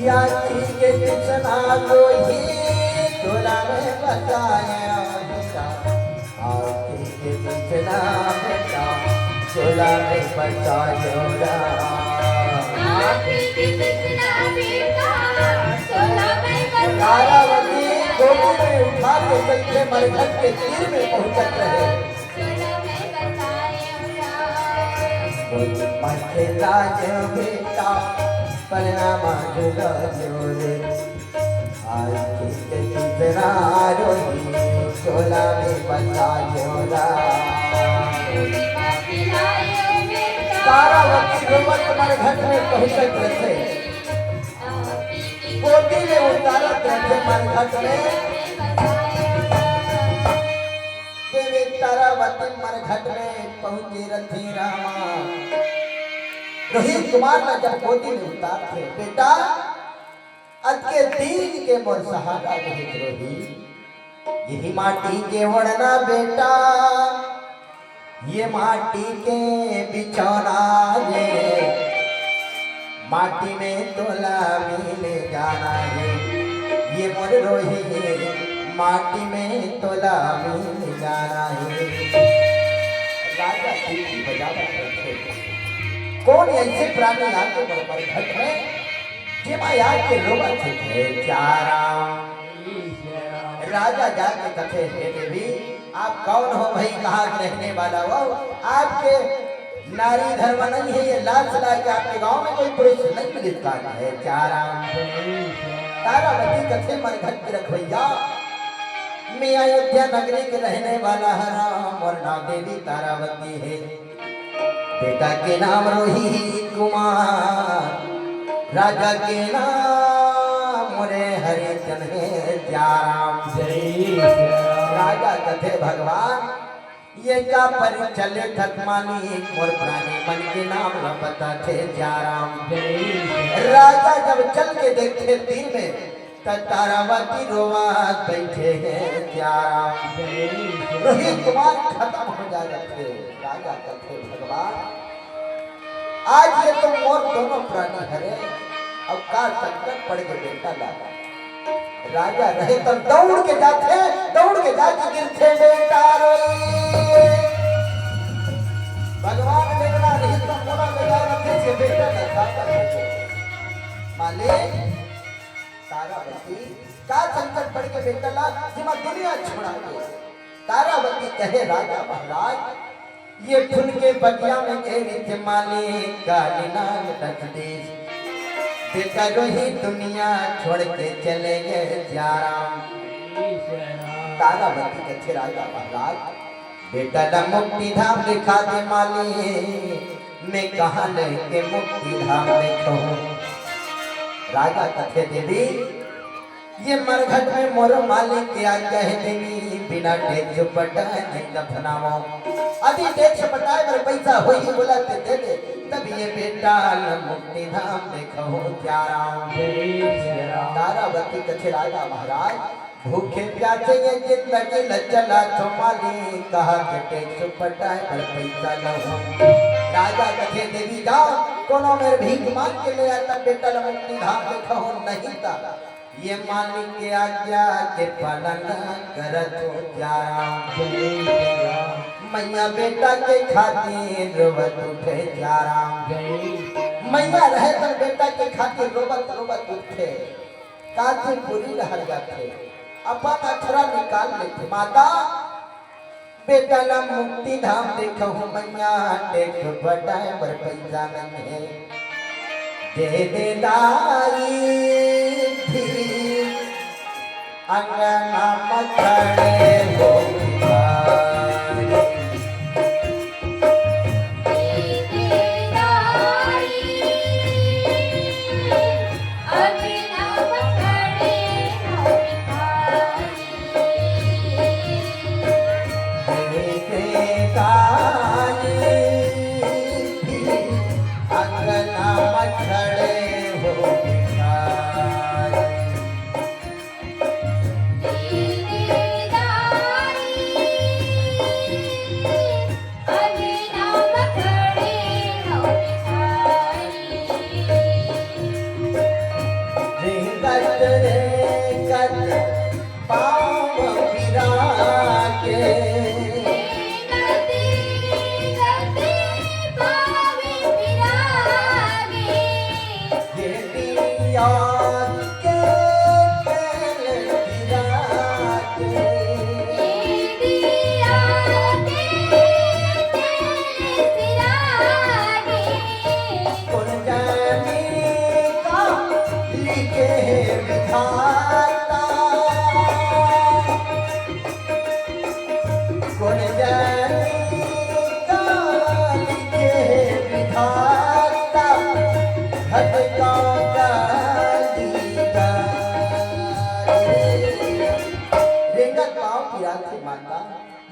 याची के कितना लोही चोला में बचाया आखी के कितना बेटा चोला में बचायो रा तारावती गोदी में उठा के सच्चे मरघट के तीर में पहुंचत रहे मथे राज बेटा परिणाम झूला झूले आखी के तीसरा रोही चोला में बचायो रा तारावती रोमत मरघट में पहुंचत रहे गोदी में उतारत रहे मरघट में देवी तारावती मरघट में पहुंची रथी रामा रोहित कुमार ने जब गोदी में उतार थे बेटा आज के दीन के मोर सहारा रोहित रोहित यही माटी के वड़ना बेटा ये माटी के बिछौना ये माटी में तोला मिले जाना है ये मोर रोहित माटी में तोला मिले जाना है राजा सीटी बजावत रहे कौन ऐसे प्राणी आके मरघट में जेमा यार के रोबत थे चारा राजा जाके कथे हे देवी आप कौन हो भाई कहाँ रहने वाला हो आपके नारी धर्म नहीं है ये लाल सलाह के आपके गांव में कोई पुरुष नहीं मिलता है चारा तारावती कथे मरघट के रखवैया मैं अयोध्या नगरी के रहने वाला हराम और नाम देवी तारावती है बेटा के नाम रोहित कुमार राजा के नाम मोरे हरिजन है जाराम राजा कथे भगवान ये क्या परिचल खतमानी मोर प्राणी मन के नाम न पता थे जाराम राजा जब चल के देखे तीर में तारावती रोवात बैठे हैं जाराम रोहित कुमार खत्म हो जाते थे राजा कथे भगवान आज ये तो मोर दोनों प्राणी हरे अब का संकट पड़ के बेटा लागा राजा रहे तब दौड़ के जाके गिरते बेटा रोई भगवान बेटा रही तो मोरा बेटा रखे से बेटा नहीं था मालिक तारावती का संकट पड़ के बेटा ला जिमा दुनिया छोड़ा के तारावती कहे राजा महाराज ये फूल के बगिया में घेरी थे मालिक काली नाग दक्षिण बेटा रोहित दुनिया छोड़ के चले गए जाराम तारावती कथे राजा महाराज बेटा ला मुक्ति धाम दिखा दे मालिक मैं कहाँ लेके मुक्ति धाम देखो राजा कथे देवी ये मरघट में मोर मालिक क्या कह देवी बिना टेक पटाए नहीं दफनाओ अभी टेक पटाए पर पैसा हो ही बोला दे दे तब ये बेटा मुक्ति धाम देखो जाराम तारावती कथे राजा महाराज भूखे प्यासे ये जिंदगी न चला तो मालिक कहा के टेक पटाए पर पैसा न हो राजा कथे देवी जाओ कोनो मेरे भीख मांग के ले आता बेटा मुक्ति धाम देखो नहीं था ये मालिक के आज्ञा के पालन करत हो जाराम मैया बेटा के खातिर रोवत उठे जाराम मैया रहे तो बेटा के खातिर रोवत रोवत उठे काथे पूरी रहर जाते अपन अथरा निकाल लेते माता बेटा ला मुक्ति धाम देखो मैया टेक बटाए पर पैसा नहीं है दे दे दाई भी अंगना मखड़े हो भिखारी।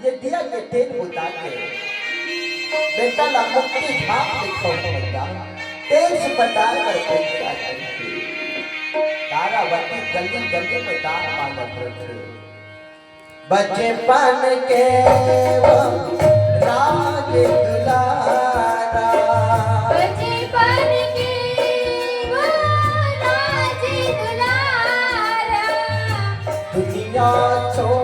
ये दिया के तेल बुता के बेटा ला मुक्ति धाम देखो भैया तेज पटार कर पैसा करके तारावती गली गली में दान मांगत रहे बचपन के वो राज दुलारा बचपन के वो राज दुलारा दुनिया छोड़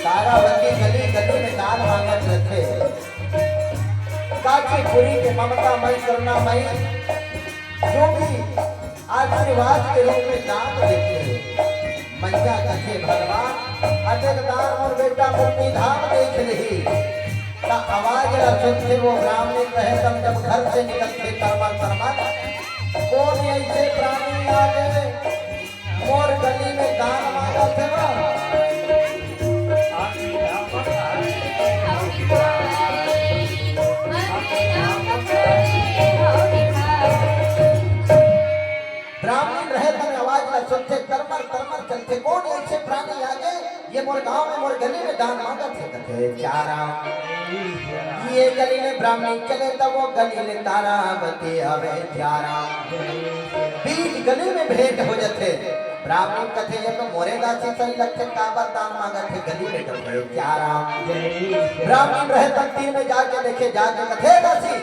तारावती गली गली में दान मांगत रखे काचीपुरी के ममता मई करुणा मई जो भी आशीर्वाद के रूप में दान देते हैं मैया कथे भगवान अटक दान और बेटा मुक्ति धाम देख रही का आवाज सुनते वो ब्राह्मणी कहे तब जब घर से निकलते तरमर तरमर कौन ऐसे प्राणी आ गए मोर गली में दान मांगा थे ब्राह्मण रहे तब आवाज न सुनते तरमर तरमर चलते कौन ऐसे प्राणी आ गए ये मोर गांव में मोर गली में दान मांगा थे कथे चारा ये गली में ब्राह्मणी चले तब वो गली में तारावती आवे चारा बीच गली में भेंट हो जाते ब्राह्मण कथे ये तो मोरे दासी सही लगते काबर दान मांगा थे गली में कथे चारा ब्राह्मण रहे तब तीन में जाके देखे जाके कथे दासी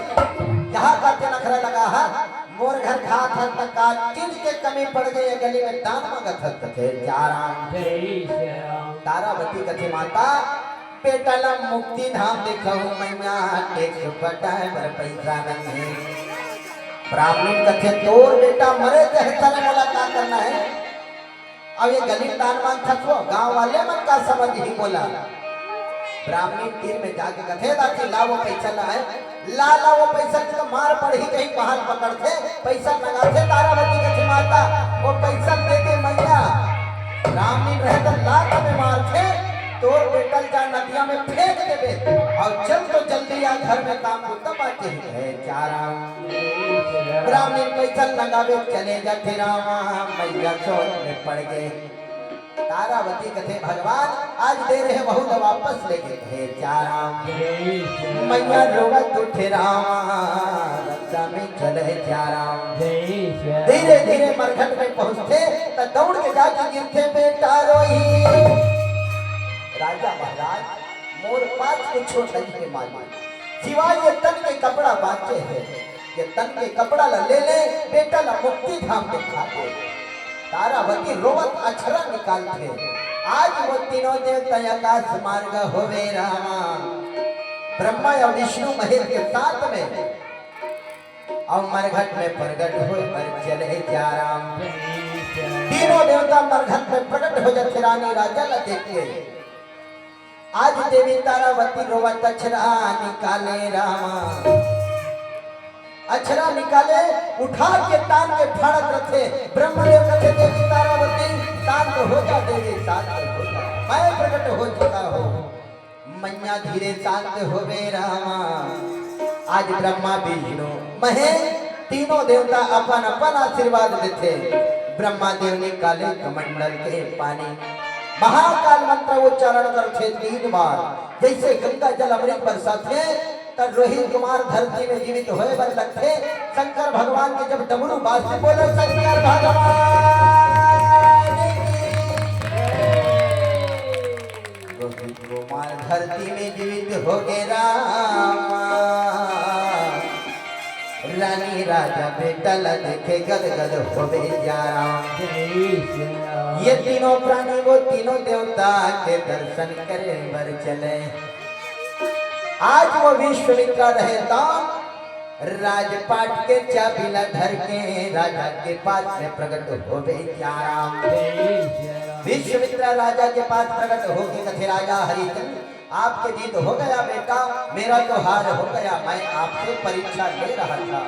यहाँ का नखरा लगा है मोर घर खात हर तक का चीज के कमी पड़ गई है गली में दान मांगत हर कथे चारा तारावती कथे माता बेटा ला मुक्ति धाम देखो मैया टेक्स पटाए पर पैसा नहीं ब्राह्मण कथे तोर बेटा मरे कहे तने मुलाकात करना है अब ये गली में दान मांग थको गांव वाले मन का समझ ही बोला ब्राह्मणी तीर में जाके कथे दासी ला वो पैसा ला है ला वो पैसा तो मार पड़ ही कहीं पहाड़ पकड़ते पैसा लगाते तारावती कथे माता वो पैसा दे के मैया ब्राह्मणी रहे तो लात में मार थे तोर बेटल जा नदिया में फेंक देवे और चल तो जल्दी आ घर में काम को तब आके है चारा ब्राह्मण पैसा लगावे चले जाते रामा मैया चोट में पड़ गए तारावती कथे भगवान आज दे रहे बहुत वापस लेके कहे जा राम मैया रोवत उठे राम रक्षा में चले जा राम। धीरे धीरे मरघट में पहुंचते तो दौड़ के जाके गिरते बेटा रोई। राजा महाराज मोर पास कुछ नहीं के माली सिवाय ये तन के कपड़ा बांचे है, ये तन के कपड़ा ले ले बेटा ला मुक्ति धाम दिखा दे। तारावती रोवत अक्षरा निकालते आज वो तीनों देवता आकाश मार्ग होवे रामा ब्रह्मा और विष्णु महेश के साथ में और मरघट में प्रकट हो पर चले जा राम। तीनों देवता मरघट में प्रकट हो जाते रानी राजा ला देख के आज देवी तारावती रोवत अक्षरा निकाले रामा। अक्षरा निकाले उठा के तान के फाड़त रखे ब्रह्मदेव कहे देवी तारावती तान तो हो जा देवी तान हो जा मैं प्रकट हो चुका हो। मैया धीरे शांत होवे रामा। आज ब्रह्मा विष्णु महेश तीनों देवता अपन अपन आशीर्वाद देते। ब्रह्मा देव निकाले कमंडल के पानी महाकाल मंत्र उच्चारण करते 3 बार जैसे गंगा जल अमृत बरसाते तब रोहित कुमार धरती में जीवित होए बर लगते। शंकर भगवान के जब डमरू बाजते बोलो शंकर भगवान रोहित कुमार धरती में जीवित हो गए रामा। रानी राजा बेटा देखे गदगद होवे जा राम। ये तीनों प्राणी वो तीनों देवता के दर्शन करे बर चले। आज वो विश्वामित्र रहता राजपाट के चाबीला धर के राजा के पास में प्रकट होवे जा राम। विश्वामित्र राजा के पास प्रकट होके कथे राजा हरिचंद्र आपके जीत हो गया बेटा मेरा तो हार हो गया। मैं आपसे परीक्षा ले रहा था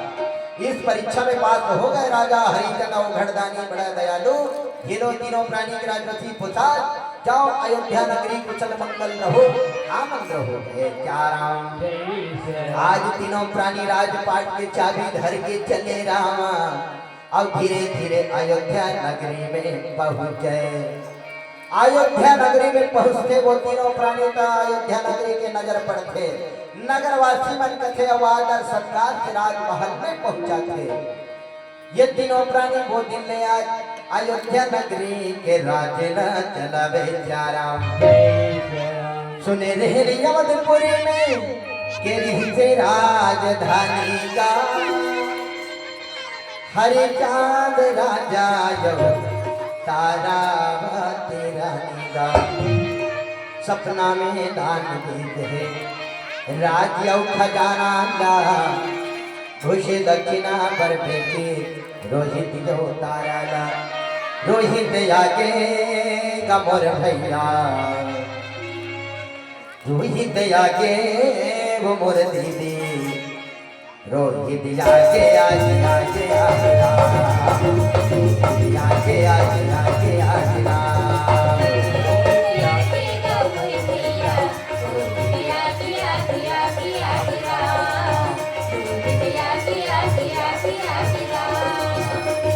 इस परीक्षा में पास हो गए। राजा हरिचंद्र उघड़दानी बड़ा दयालु ये लो तीनों प्राणी के राजवंशी पुता जाओ अयोध्या नगरी कुशल मंगल रहो आनंद रहो क्या राम। आज तीनों प्राणी राजपाट के चाबी धर के चले रामा और धीरे धीरे अयोध्या नगरी में पहुंचे। अयोध्या नगरी में पहुंचते वो तीनों प्राणी का अयोध्या नगरी के नजर पड़ते। नगरवासी मन कथे आदर सत्कार से राजमहल में पहुंचा थे। ये तीनों प्राणी वो दिन ले आज अयोध्या नगरी के राजे न चलावे जा राम। सुने रहे अवधपुरी में केरी से राजधानी का हरे चांद राजा यो तारावती रानी का सपना में दान दे राज्य खजाना ला घुषे दक्षिणा पर बेटे रोहित जो तारा ला रोहित आगे कमर भैया रोहित आगे वो मोर दीदी रोहित आगे आगे आगे आगे आगे आगे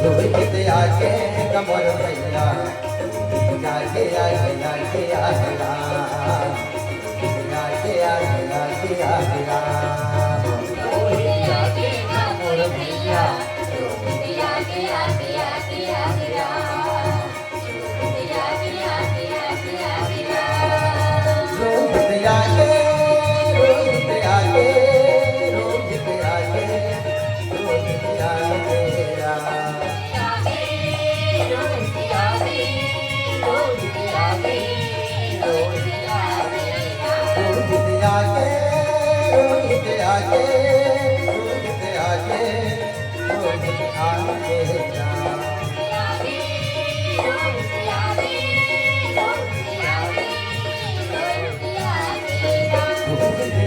रोहित आगे कमर भैया आगे आगे आगे आगे आगे आगे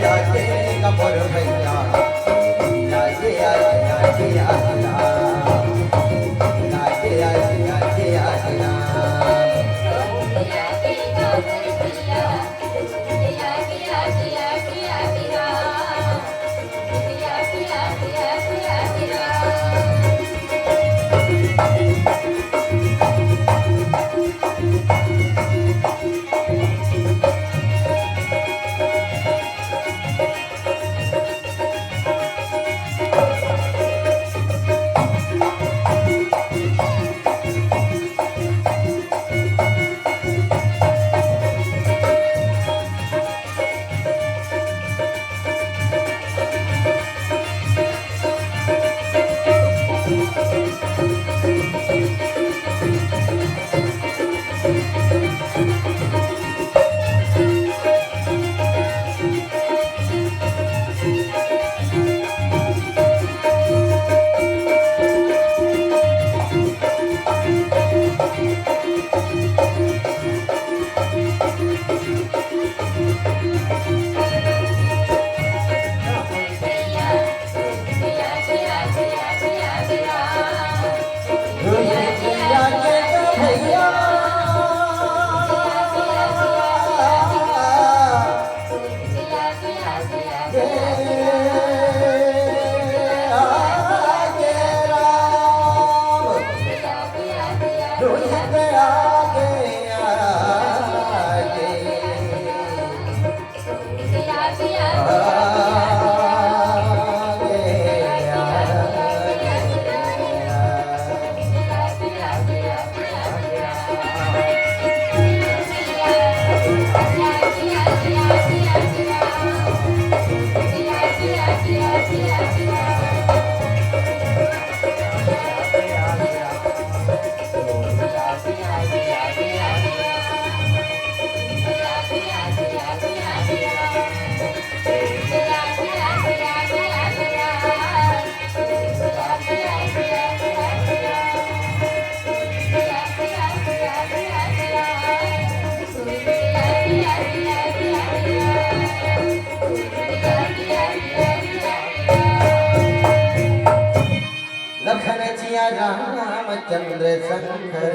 आगे कमर भैया आगे आगे आगे आगे आगे आगे आगे चंद्र शंकर